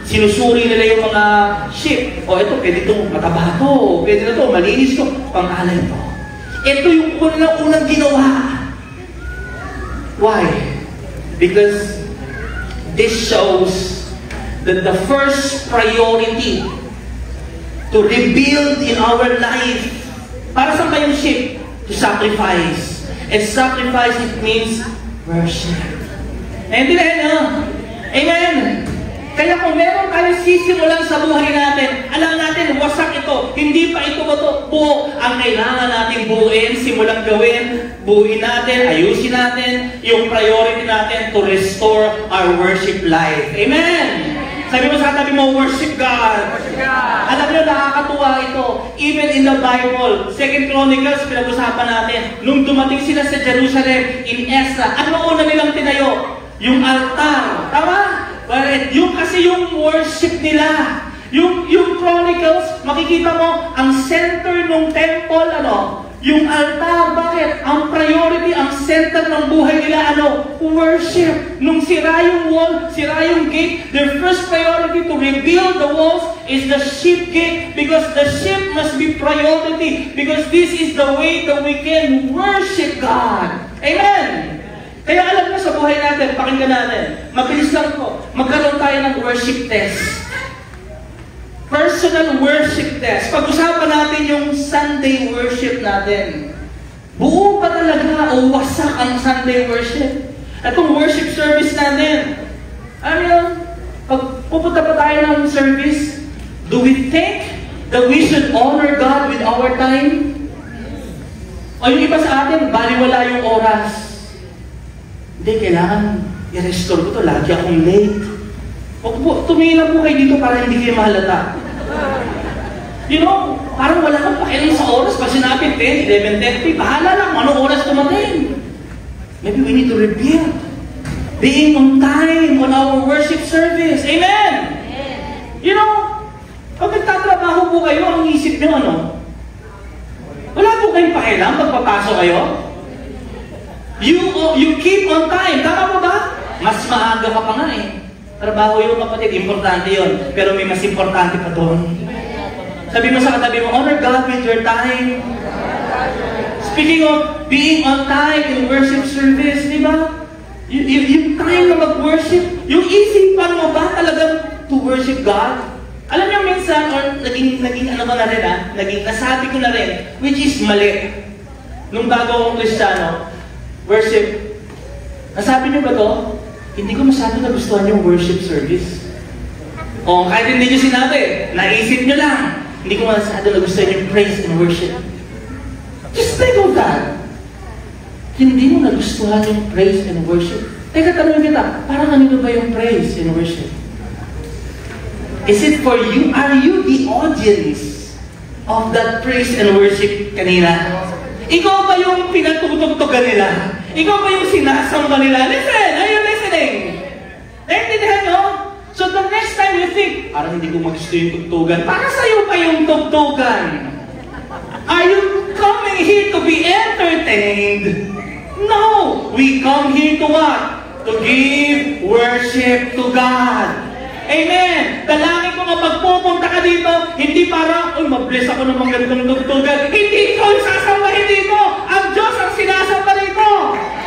sinusuri nila yung mga sheep. O ito, pwede itong mataba to, pwede na to, malinis to, pang-alay to. Ito yung unang ginawa. Why? Because this shows that the first priority to rebuild in our life, para saan ba yung sheep? To sacrifice. And sacrifice, it means worship. And amen. Kaya kung meron tayong sisimulan sa buhay natin, alam natin, wasak ito. Hindi pa ito buo. Ang kailangan natin buuin, simulang gawin, buuin natin, ayusin natin, yung priority natin to restore our worship life. Amen! Sabi mo sa katabi mo, worship God. Worship God. Alam niyo, nakakatuwa ito. Even in the Bible, 2 Chronicles, pinag-usapan natin, nung dumating sila sa Jerusalem, in Ezra, ano una nilang tinayo? Yung altar. Tama? But yung kasi yung worship nila. Yung Chronicles, makikita mo, ang center ng temple, yung altar. Bakit? Ang priority, ang center ng buhay nila, worship. Nung sira yung wall, sira yung gate, their first priority to rebuild the walls is the sheep gate, because the sheep must be priority, because this is the way that we can worship God. Amen! Kaya alam mo sa buhay natin, pakinggan natin, mabilis lang po, magkaroon tayo ng worship test. Personal worship test. Pag-usapan natin yung Sunday worship natin. Buo ba talaga o wasak ang Sunday worship? At kung worship service natin, ano yun? Pag pupunta pa tayo ng service, do we think that we should honor God with our time? O yung iba sa atin, baliwala yung oras. Hindi, kailangan i-restore ko to. Lagi akong late. Tumingin lang po kayo dito para hindi kayo mahalata. You know, parang wala kang pakialam sa oras. Pag sinabi 10, 11:30, bahala lang anong oras tumating. Maybe we need to rebuild. Being on time on our worship service. Amen! You know, pag nagtatrabaho po kayo, ang isip nyo wala po kayong pakialam pagpapasok kayo. You keep on time. Tama mo ba? Mas maaga ka pa nga eh. Trabaho yun, kapatid, importante yun. Pero may mas importante pa doon. Sabi mo sa katabi mo, honor God with your time. Speaking of being on time in worship service, di ba? Yung time na mag-worship, yung isipan mo ba talagang to worship God? Alam niyo minsan, or naging ano ko na rin naging nasabi ko na rin, which is mali. Nung bago akong Kristiyano, worship, nasabi niyo ba to? Hindi ko masyado nagustuhan yung worship service. O, kahit hindi niyo sinabi, naisip niyo lang. Hindi ko masyado nagustuhan yung praise and worship. Just think of that. Hindi mo nagustuhan yung praise and worship. Teka, tanongin kita, para kanino ba yung praise and worship? Is it for you? Are you the audience of that praise and worship kanina? Ikaw ba yung pinatutugtugan nila? Ikaw ba yung sinasamba nila? Listen! Are you listening? Naintindihan nyo? So the next time you think, parang hindi ko mag-gusto yung tugtugan, para sa'yo pa yung tugtugan. Are you coming here to be entertained? No! We come here to what? To give worship to God. Amen! Dalangin ko kapag pupunta ka dito, hindi para, uy, mabless ako ng mga ganitong tugtugan. Hindi ikaw yung sasambahin dito! Ang Diyos ang sinasamba rito!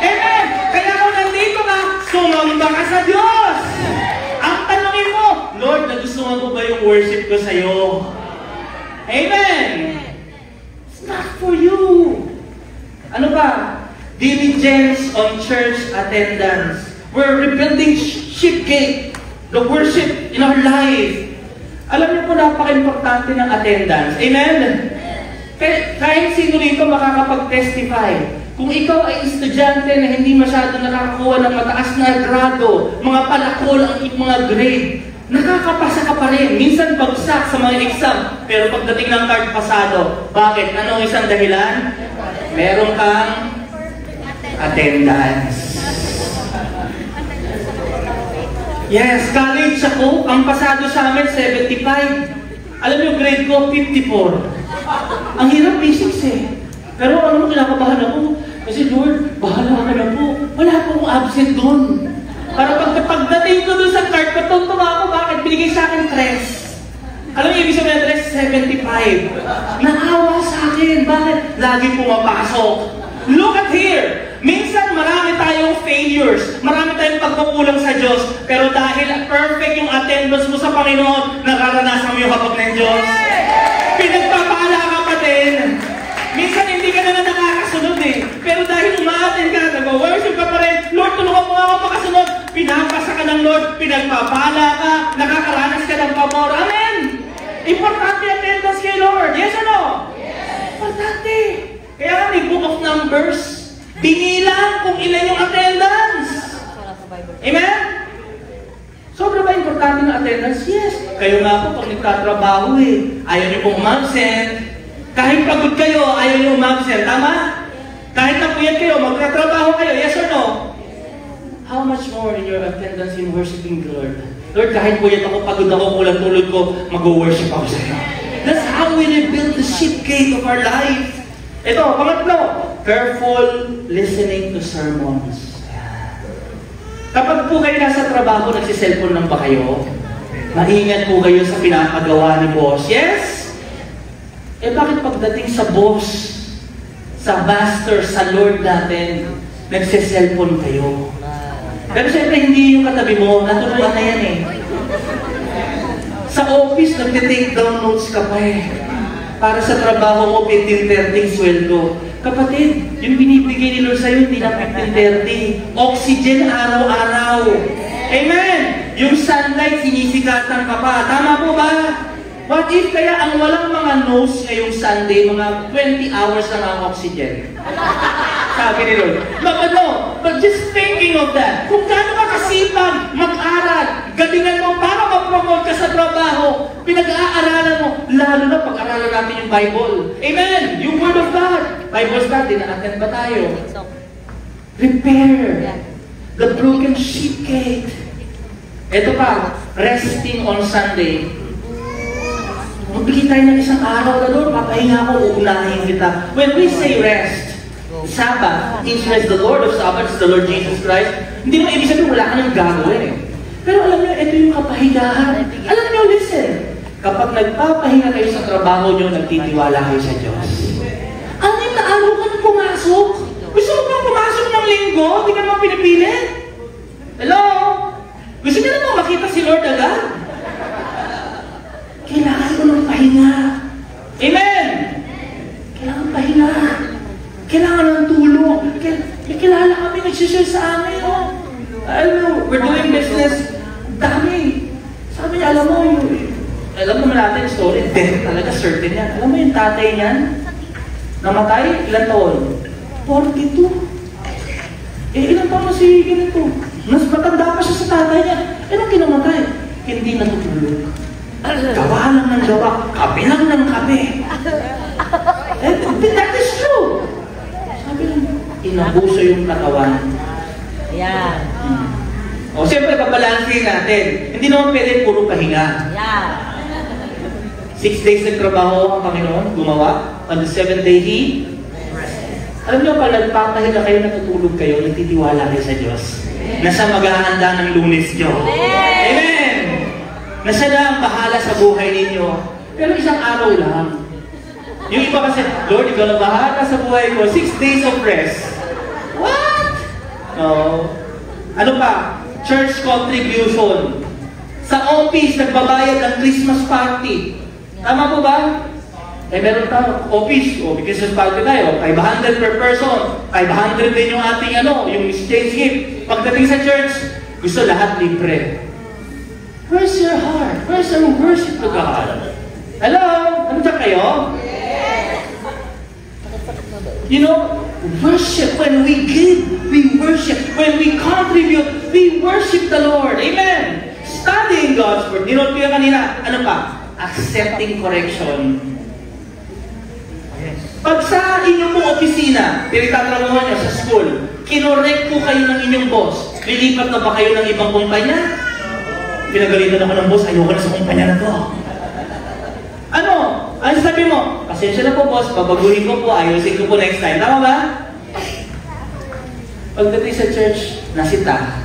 Amen! Kaya kung nandito ka, sumamba ka sa Diyos! Ang tanongin mo, Lord, nagustuhan ko ba yung worship ko sa'yo? Amen! It's not for you! Ano ba? Diligence on church attendance. We're rebuilding Shipgate. The worship in our life. Alam niyo po, napaka-importante ng attendance. Amen? Kahit sino rito makakapag-testify. Kung ikaw ay estudyante na hindi masyado nakakakuha ng mataas na grado, mga palakol ang mga grade, nakakapasa ka pa rin. Minsan bagsak sa mga exam, pero pagdating ng card pasado. Bakit? Anong isang dahilan? Meron kang attendance. Yes, college ako, ang pasado sa amin, 75. Alam niyo, grade ko, 54. Ang hirap basics eh. Pero ano mo, kinakabahan ako. Kasi Lord, bahala ka na po. Wala po akong absent doon. Para pagdating ko doon sa card, patungtong ako, bakit? Binigay sa akin 3. Alam niyo, ibig sabihin ng 75. Naawa sa akin. Bakit? Lagi pumapasok. Look at here! Minsan marami tayong failures, marami tayong pagkukulang sa Diyos, pero dahil perfect yung attendance mo sa Panginoon, nakaranasan mo yung habag ng Diyos. Pinagpapala ka pa din. Minsan hindi ka na nakakasunod eh, pero dahil umaattend ka, nag-worship ka pa rin, Lord, tulungan mo ako makasunod. Pinapasa ka ng Lord, pinagpapala ka, nakakaranas ka ng pamor. Amen! Importante attendance kay Lord. Yes or no? Yes! Importante. Kaya nga may Book of Numbers, binilang kung ilan yung attendance. Amen? Sobra ba importante ng attendance? Yes. Kayo nga po, pag nagtatrabaho eh, ayaw niyo pong umabsent. Kahit pagod kayo, ayaw niyo umabsent. Tama? Kahit napuyat kayo, magtatrabaho kayo. Yes or no? How much more in your attendance in worshiping the Lord? Lord, kahit puyat ako, pagod ako, kulang tulog ko, mag-worship ako sa iyo. That's how we rebuild the Shipgate of our life. Ito, pangatlo, careful listening to sermons. Kapag po kayo nasa trabaho, nagsiselfon lang ba kayo? Maingat po kayo sa pinapagawa ni boss. Yes? Eh bakit pagdating sa boss, sa master, sa Lord natin, nagsiselfon kayo? Pero siyempre hindi yung katabi mo, natutuwa na yan eh. Sa office, nagtitake down notes ka pa eh. Para sa trabaho mo, 15:30 sweldo. Kapatid, yung binibigay ni Lord sa'yo, hindi lang 15:30. Oxygen araw-araw. Amen! Yung sunlight, sinisikatan ka pa. Tama po ba? What if kaya ang walang mga nose ngayong Sunday, mga 20 hours lang ang oxygen? Sabi ni Lord. But just thinking of that, kung gaano ka kasipag, mag-aral, galingan mo para mag-promote ka sa trabaho, pinag-aaralan mo, lalo na pag-aralan natin yung Bible. Amen! Yung Word of God. Bible study, na-attend ba tayo? Repair the broken Shipgate. Ito pa, resting on Sunday. Magbigay tayo ng isang araw na Lord, papahinga ako, uunahin kita. When we say rest, Sabbath, means rest, the Lord of Sabbath is the Lord Jesus Christ. Hindi mo ibig sabihin, wala ka nang gagawin eh. Pero alam niyo, ito yung kapahingahan. Alam niyo, listen. Kapag nagpapahinga kayo sa trabaho niyo, nagtitiwala kayo sa Diyos. Anim na araw ka na pumasok. Gusto mo bang pumasok ng linggo? Hindi ka naman pinipilit? Hello? Gusto niyo naman makita si Lord agad? Kailangan ko ng pahinga. Amen! Kailangan pahinga. Kailangan ng tulong. May kilala kami nagsishare sa amin. Oh. Alam mo, we're doing business. Dami. Sabi niya, alam mo natin yung story. Death talaga, certain yan. Alam mo yung tatay niyan? Namatay, ilang taon? 42. Ilang taon na si ganito? Mas matanda pa siya sa tatay niya. Anong kinamatay? Hindi natutulog. Gawa lang ng gawa. Kape lang ng kape. That is true. Sabi lang, inabuso yung katawan. Ayan. O, siyempre, pabalansin natin. Hindi naman pwede puro pahinga. Ayan. 6 days nagtrabaho ang Panginoon, gumawa. On the 7th day, He alam niyo, pag nagpapahinga kayo, natutulog kayo, nagtitiwala kayo sa Diyos. Nasa maghahanda ng Lunes niyo. Amen! Na siya na ang bahala sa buhay ninyo. Pero isang araw lang. Yung iba kasi, Lord, ikaw na bahala sa buhay ko. 6 days of rest. What? No. Ano pa? Church contribution. Sa office, nagbabayad ng Christmas party. Tama po ba? Meron tayo, office, Christmas party tayo, 500 per person, 500 din yung ating yung exchange gift. Pagdating sa church, gusto lahat libre. Where's your heart? Where's your worship to God? Hello? Nandiyan kayo? You know, worship, when we give, we worship. When we contribute, we worship the Lord. Amen. Studying God's Word. Dinote ko yung kanina. Ano pa? Accepting correction. Pag sa inyong pong opisina, tinitatrabuhan nyo sa school, kinorek po kayo ng inyong boss, lilipat na ba kayo ng ibang kumpanya? Pinagalitan ako ng boss, ayoko na sa kumpanya na to. Ano? Ano sabi mo? Pasensya na po boss, babaguhin ko po, ayusin ko po next time. Tama ba? Pagdating sa church, nasita,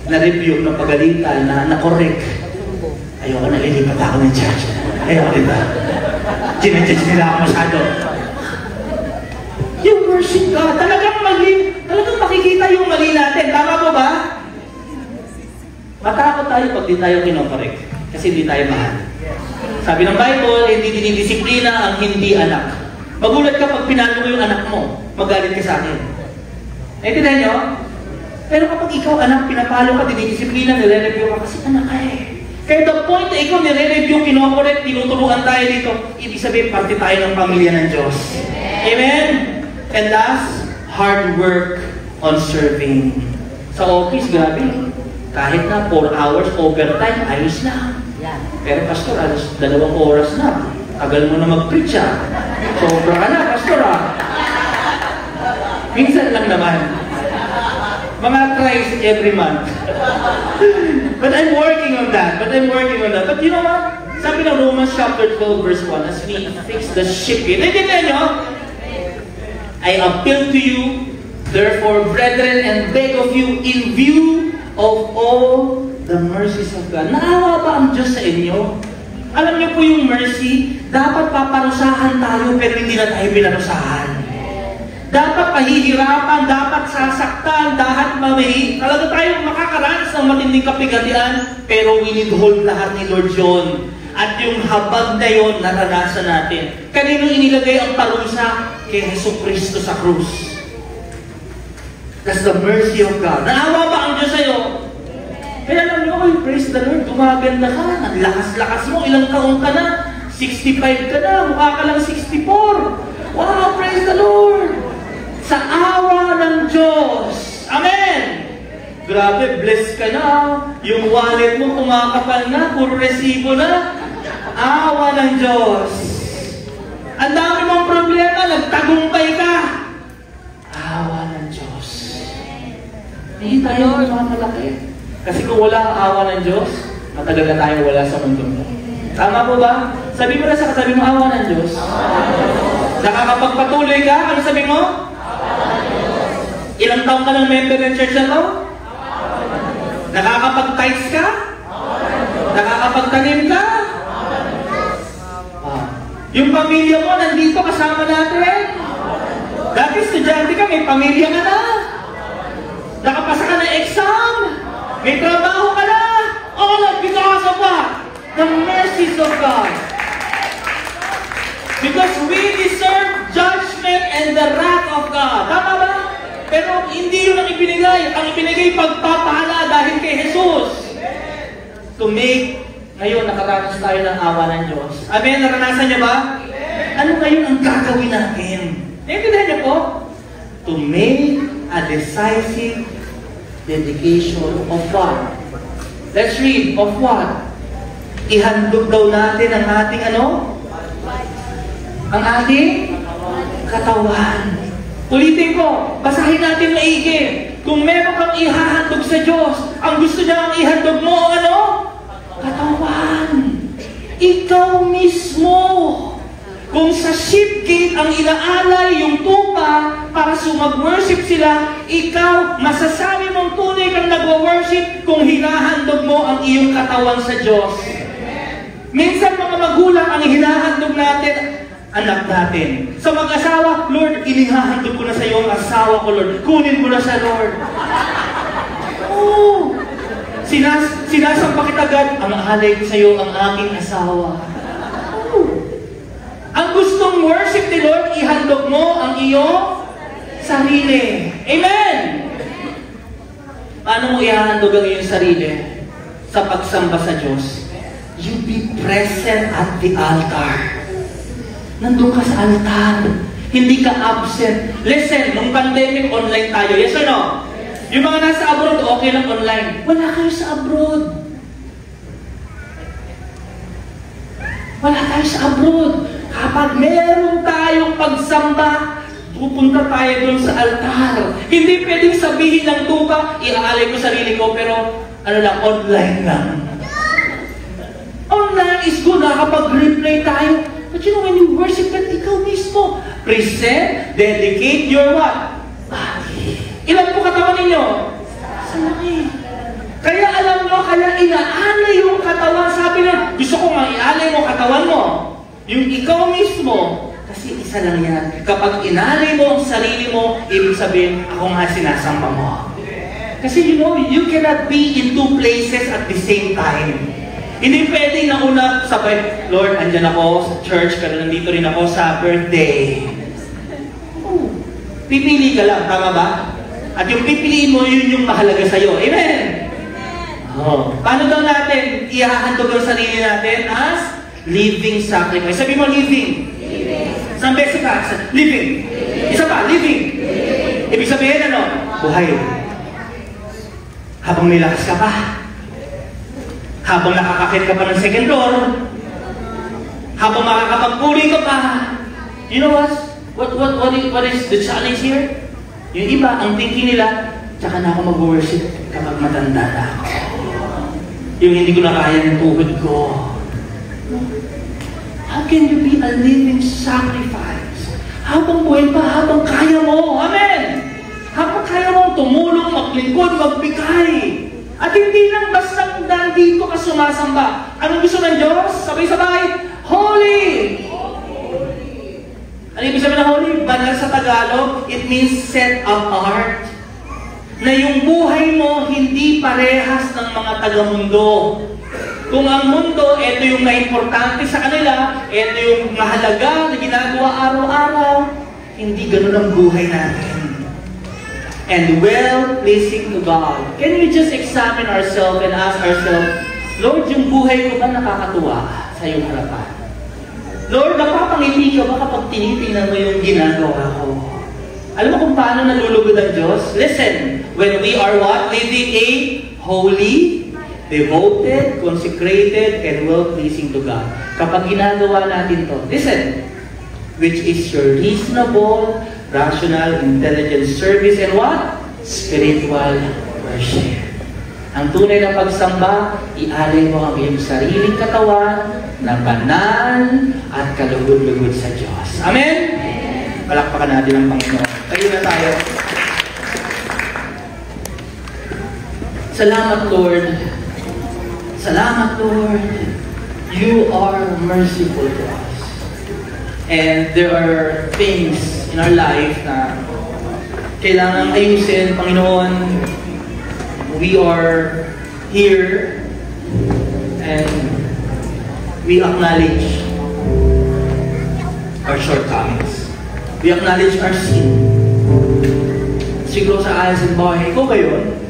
na-review, napagalitan, na-correct. Ayoko na, lilipat ako ng church. Ayoko diba? Ginajudge nila ako masyado. Yung worship God, talagang mali, talagang makikita yung mali natin. Tama po ba? Matakot tayo pag di tayo kinokorek. Kasi di tayo mahal. Sabi ng Bible, hindi dinidisiplina ang hindi anak. Magulat ka pag pinalo mo yung anak mo, magalit ka sa akin. Naintindihan nyo? Pero kapag ikaw anak, pinapalo ka, dinidisiplina, nire-review ka kasi anak ka eh. Kaya the point na ikaw nire-review, kinokorek, tinuturuan tayo dito, ibig sabihin, parte tayo ng pamilya ng Diyos. Amen? And last, hard work on serving. Sa office, grabe. Kahit na 4 hours overtime, ayos na. Pero pastor, alas 2 oras na. Tagal mo na mag-preach ah. Sobra ka na, pastor ah. Minsan lang naman. Mga tries every month. But I'm working on that. But you know what? Sabi ng Romans chapter 12 verse 1, as we fix the ship. Naintindihan nyo? I appeal to you, therefore, brethren, and beg of you, in view of all the mercies of God. Naawa ba ang Diyos sa inyo? Alam niyo po yung mercy, dapat paparusahan tayo, pero hindi na tayo pinarusahan. Dapat pahihirapan, dapat sasaktan, talaga tayo makakaranas ng matinding kapigatian, pero winihold lahat ni Lord John. At yung habag na yun, naranasan natin. Kanino inilagay ang parusa? Kay Jesucristo sa krus. That's the mercy of God. Naawa ba ang Diyos sa'yo? Kaya alam nyo, praise the Lord, gumaganda ka, ang lakas-lakas mo, ilang taong ka na, 65 ka na, mukha ka lang 64. Wow, praise the Lord! Sa awa ng Diyos. Amen! Grabe, blessed ka na. Yung wallet mo kumakapal na, puro resibo na. Awa ng Diyos. Ang dami mong problema, nagtagumpay ka. Awa ng Diyos. Hindi tayo mamalaki. Kasi kung wala ang awa ng Diyos, matagal na tayo wala sa mundo mo. Tama po ba? Sabi mo na sa katabi mo, awa ng Diyos. Nakakapagpatuloy ka? Ano sabi mo? Ilang taong ka ng member ng church na to? Nakakapag-tithes ka? Nakakapagtanim ka? Yung pamilya mo nandito kasama natin? Dati estudyante ka, may pamilya ka na? Nakapasa ka ng exam? May trabaho ka na? All of because of what? The mercies of God. Because we deserve judgment and the wrath of God. Tama ba? Pero hindi yun ang ibinigay. Ang ibinigay pagpapala dahil kay Jesus. To make, ngayon nakaranas tayo ng awa ng Diyos. Amen? Naranasan niyo ba? Ano ngayon ang gagawin natin? Naintindihan niyo po? To make a decisive dedication of what? Let's read. Of what? Ihandog daw natin ang ating ano? Ang ating katawan. Ulitin ko, basahin natin maigi. Kung meron kang ihahandog sa Diyos, ang gusto niya ang ihandog mo, ano? Katawan. Ikaw mismo. Kung sa sheep gate ang inaalay yung tupa para sumag-worship sila, ikaw, masasabi mong tunay kang nag-worship kung hinahandog mo ang iyong katawan sa Diyos. Minsan mga magulang ang hinahandog natin, anak natin. Sa mag-asawa, Lord, inihahandog ko na sa iyo ang asawa ko, Lord. Kunin mo na siya, Lord. Oh, sinasampa kita agad, ang alay ko sa iyo ang aking asawa. Oh. Ang gustong worship ni Lord, ihandog mo ang iyong sarili. Amen! Paano mo ihahandog ang iyong sarili? Sa pagsamba sa Diyos. You be present at the altar. Nandun ka sa altar. Hindi ka absent. Listen, nung pandemic, online tayo. Yes or no? Yung mga nasa abroad, okay lang online. Wala kayo sa abroad. Wala tayo sa abroad. Kapag meron tayong pagsamba, pupunta tayo dun sa altar. Hindi pwedeng sabihin ng tupa, iaalay ko sarili ko, pero ano lang, online lang. Online is good, nakakapag-replay tayo. But you know, when you worship God, ikaw mismo, present, dedicate your what? Body. Ilan po katawan ninyo? Sa laki. Kaya alam nyo, kaya inaalay yung katawan. Sabi na, gusto ko maialay mo katawan mo. Yung ikaw mismo, kasi isa lang yan. Kapag inalay mo ang sarili mo, ibig sabihin, ako nga sinasamba mo. Kasi you know, you cannot be in two places at the same time. Hindi pwedeng nauna sabay, Lord, andyan ako sa church, pero nandito rin ako sa birthday. Pipili ka lang, tama ba? At yung pipiliin mo, yun yung mahalaga sa'yo. Amen? Oh. Paano daw natin ihahandog ang sarili natin as living sacrifice? Sabi mo, living. Isang beses ka, living. Isa pa, living. Ibig sabihin, ano? Buhay. Habang may lakas ka pa. Habang nakakakit ka pa ng second floor. Habang makakapagpuri ka pa. You know what is the challenge here? Yung iba, ang thinking nila, tsaka na ako mag-worship kapag matanda na ako. Yung hindi ko na kaya ng tuhod ko. How can you be a living sacrifice? Habang buhay pa, habang kaya mo. Amen! Habang kaya mo tumulong, maglingkod, magbigay. At hindi lang basta nandito ka sumasamba. Anong gusto ng Diyos? Sabay-sabay, holy! Ano ibig sabihin ng holy? Banal sa Tagalog, it means set apart. Na yung buhay mo hindi parehas ng mga taga-mundo. Kung ang mundo, ito yung na-importante sa kanila, ito yung mahalaga na ginagawa araw-araw, hindi ganun ang buhay natin. And well-pleasing to God. Can we just examine ourselves and ask ourselves, Lord, yung buhay ko ba nakakatuwa sa iyong harapan? Lord, napapangiti ka ba kapag tinitingnan mo yung ginagawa ko? Alam mo kung paano nalulugod ang Diyos? Listen, when we are what? Living a holy, devoted, consecrated, and well-pleasing to God. Kapag ginagawa natin to, listen, which is your reasonable, rational, intelligent service, and what? Spiritual worship. Ang tunay na pagsamba, ialay mo ang iyong sariling katawan na banal at kalugod-lugod sa Diyos. Amen? Palakpakan natin ang Panginoon. Tayo na tayo. Salamat, Lord. Salamat, Lord. You are merciful to us. And there are things in our life na kailangan ayusin, Panginoon. We are here and we acknowledge our shortcomings. We acknowledge our sin. Siguro sa ayos ng bahay, ikaw ba yun?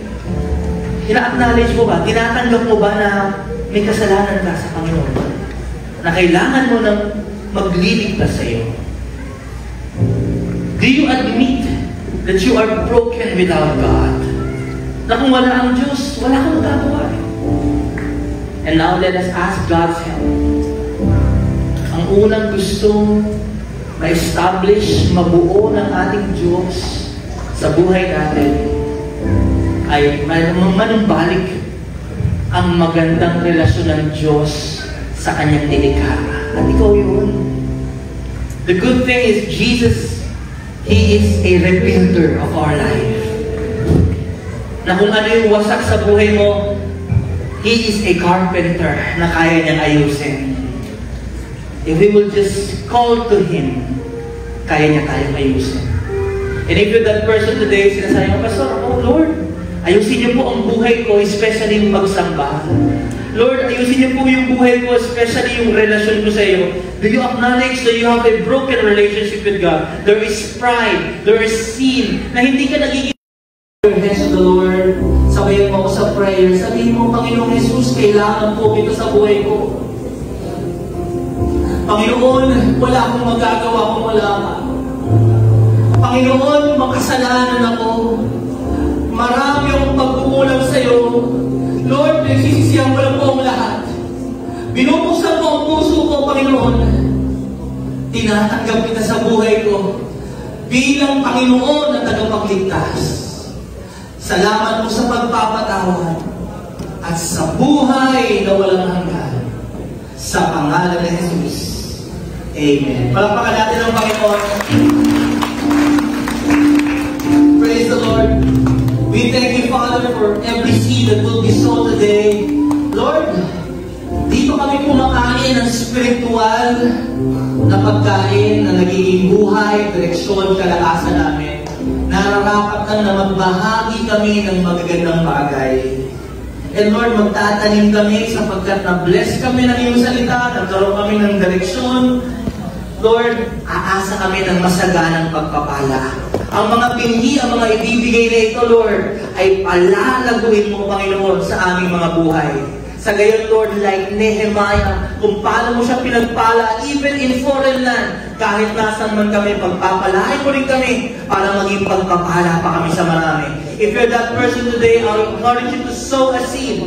Ina-acknowledge mo ba? Tinatanggap mo ba na may kasalanan ka sa Panginoon? Na kailangan mo nang magliligtas sa iyo? Do you admit that you are broken without God? Na kung wala ang Diyos, wala kang magagawa. And now let us ask God's help. Ang unang gustong ma-establish, mabuo ng ating Diyos sa buhay natin ay manumbalik ang magandang relasyon ng Diyos sa kanyang nilikha. At ikaw yun. The good thing is Jesus, He is a rebuilder of our life. Na kung ano yung wasak sa buhay mo, He is a carpenter na kaya niyang ayusin. If we will just call to Him, kaya niya tayong ayusin. And if you're that person today, sinasabi mo, Pastor, oh Lord, ayusin niyo po ang buhay ko, especially yung magsamba. Lord, ayusin niyo po yung buhay ko, especially yung relasyon ko sa iyo. Do you acknowledge that you have a broken relationship with God? There is pride, there is sin, na hindi ka nagiging your hands to the Lord. Sabayan mo ako sa prayer. Sabihin mo, Panginoong Jesus, kailangan po ito sa buhay ko. Panginoon, wala akong magagawa kung wala ka. Panginoon, makasalanan ako. Marami akong pagkukulang sa iyo. Lord, nagsisisiyan ko lang po ang lahat. Binubuksan ko ang puso ko, Panginoon. Tinatanggap kita sa buhay ko bilang Panginoon na tagapagligtas. Salamat po sa pagpapatawad at sa buhay na walang hanggan. Sa pangalan ni Jesus. Amen. Palakpakan natin ang Panginoon. Praise the Lord. We thank you, Father, for every seed that will be sown today. Lord, dito kami kumakain ng spiritual na pagkain na nagiging buhay, direksyon, kalakasan namin. Nararapat lang na magbahagi kami ng magagandang bagay. And Lord, magtatanim kami sapagkat na-bless kami ng iyong salita, nagkaroon kami ng direksyon. Lord, aasa kami ng masaganang pagpapala. Ang mga binhi, ang mga ibibigay na ito, Lord, ay palalaguin mo, Panginoon, sa aming mga buhay. Sa gayon, Lord, like Nehemiah, kung paano mo siya pinagpala, even in foreign land, kahit nasan man kami, pagpapalain mo rin kami para maging pagpapala pa kami sa marami. If you're that person today, I'll encourage you to sow a seed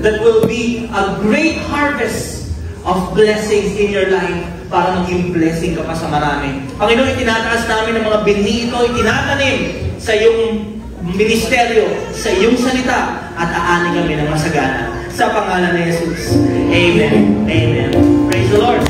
that will be a great harvest of blessings in your life para maging blessing ka pa sa marami. Panginoon, itinataas namin ng mga binhi ito, itinatanim sa iyong ministeryo, sa iyong salita, at aanin kami ng masagana. Sa pangalan ni Jesus. Amen. Amen. Praise the Lord.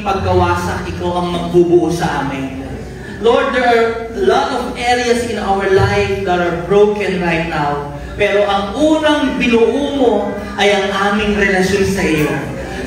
pagkawasak, ikaw ang magbubuo sa amin. Lord, there are a lot of areas in our life that are broken right now. Pero ang unang binuo mo ay ang aming relasyon sa iyo.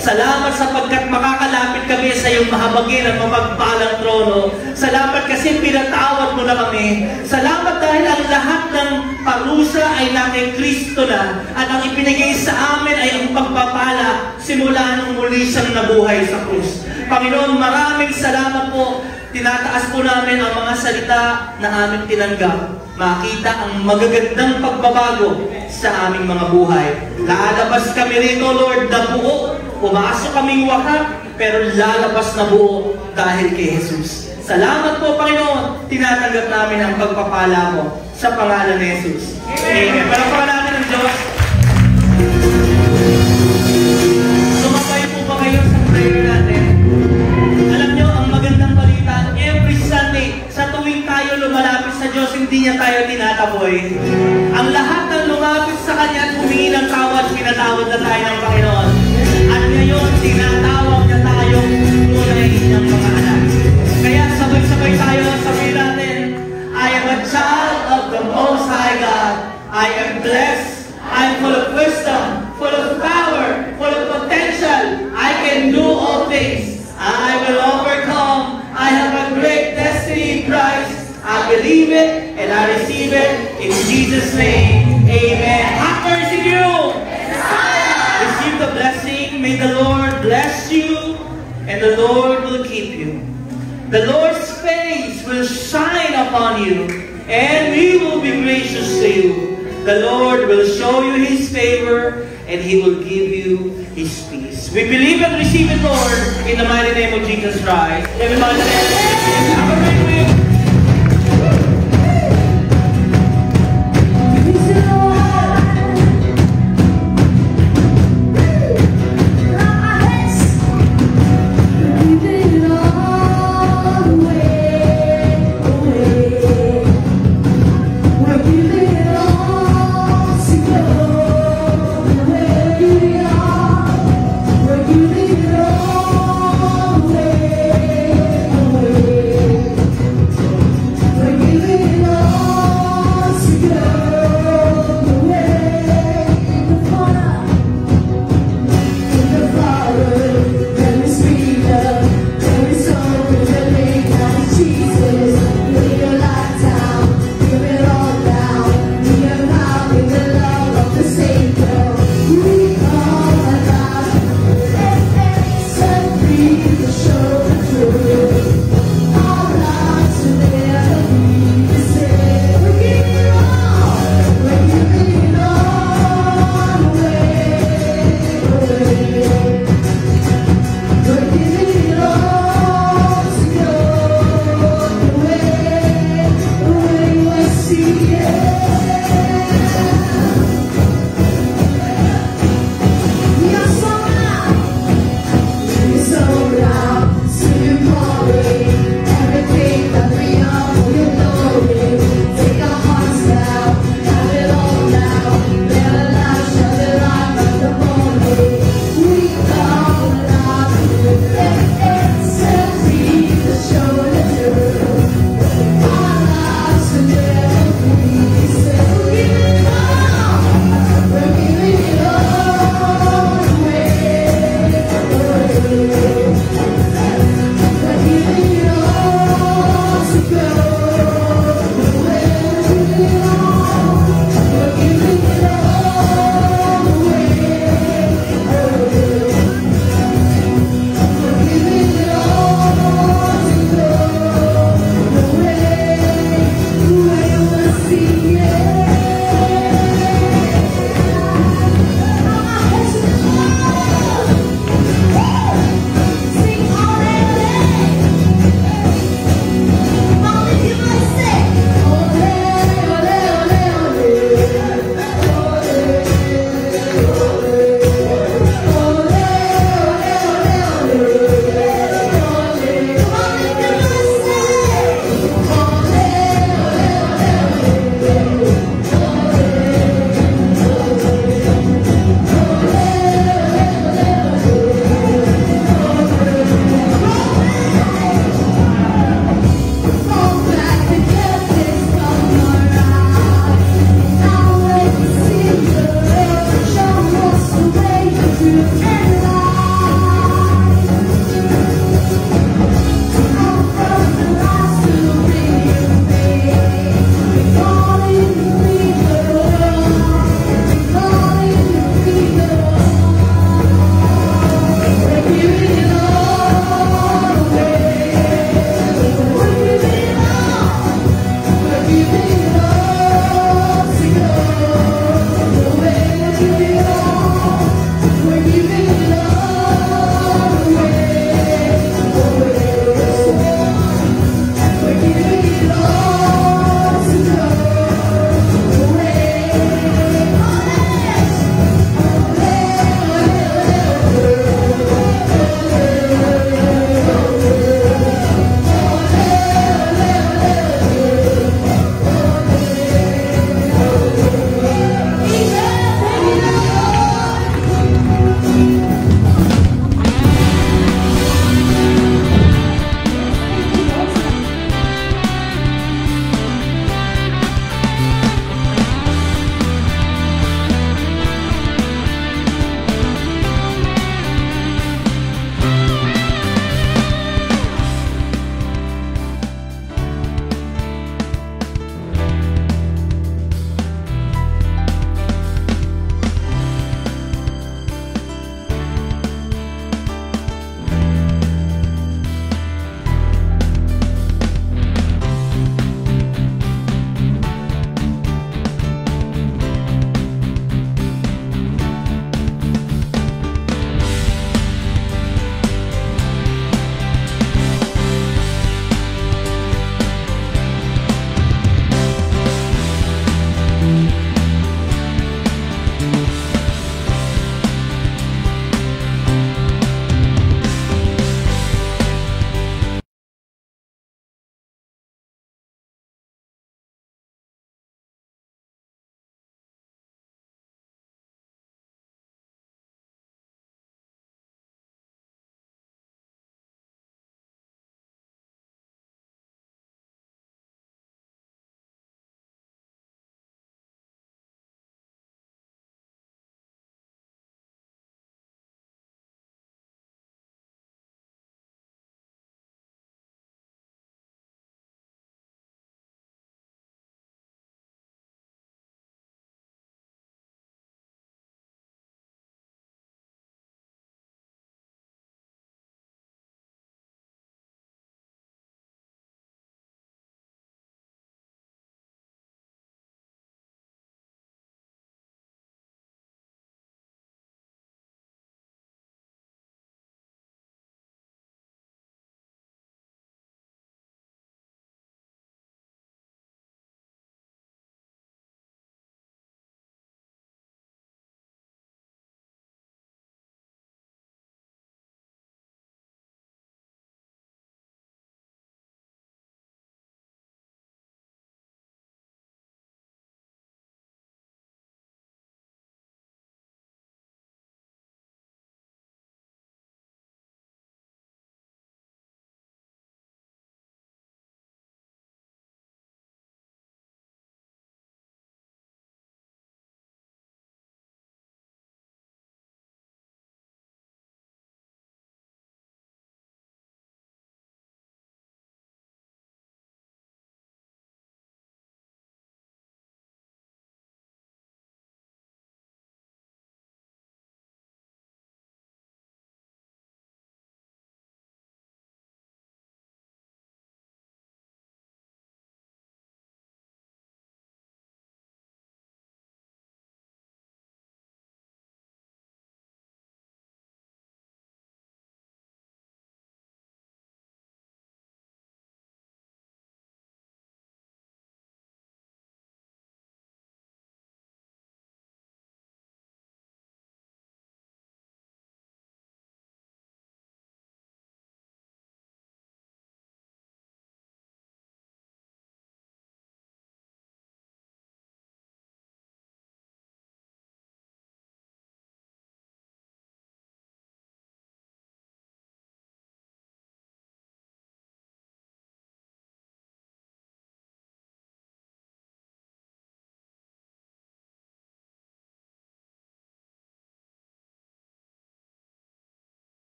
Salamat sapagkat makakalapit kami sa iyong mahabagin at mapagpalang trono. Salamat kasi pinatawad mo na kami. Salamat dahil ang lahat ng parusa ay na kay Kristo na at ang ipinigay sa amin ay ang pagpapala simula nung muli siyang nabuhay sa krus. Panginoon, maraming salamat po. Tinataas po namin ang mga salita na aming tinanggap. Makita ang magagandang pagbabago sa aming mga buhay. Lalabas kami rito, Lord, na buo. Pumasok kaming wakak, pero lalabas na buo dahil kay Jesus. Salamat po, Panginoon. Tinatanggap namin ang pagpapala mo sa pangalan ni Jesus. Amen. Palakpakan natin ang Diyos. Sumabay po ba kayo sa prayer natin? Alam nyo, ang magandang balita, every Sunday, sa tuwing tayo lumalapit sa Diyos, hindi niya tayo tinataboy. Ang lahat ng lumapit sa Kanya at humingi ng tawad, pinatawad na tayo ng Panginoon. At ngayon, tinatawag niya tayong tunay niyang mga anak. Kaya sabay-sabay tayo, sabihin natin, I am a child of the Most High God. I am blessed. I'm full of wisdom, full of power, full of potential. I can do all things. I will overcome. I have a great destiny in Christ. I believe it and I receive it in Jesus' name. Amen. Have mercy on you. Receive the blessing. May the Lord bless you and the Lord will keep you. The Lord's face will shine upon you and He will be gracious to you. The Lord will show you His favor and He will give you His peace. We believe and receive it, Lord, in the mighty name of Jesus Christ. Everybody,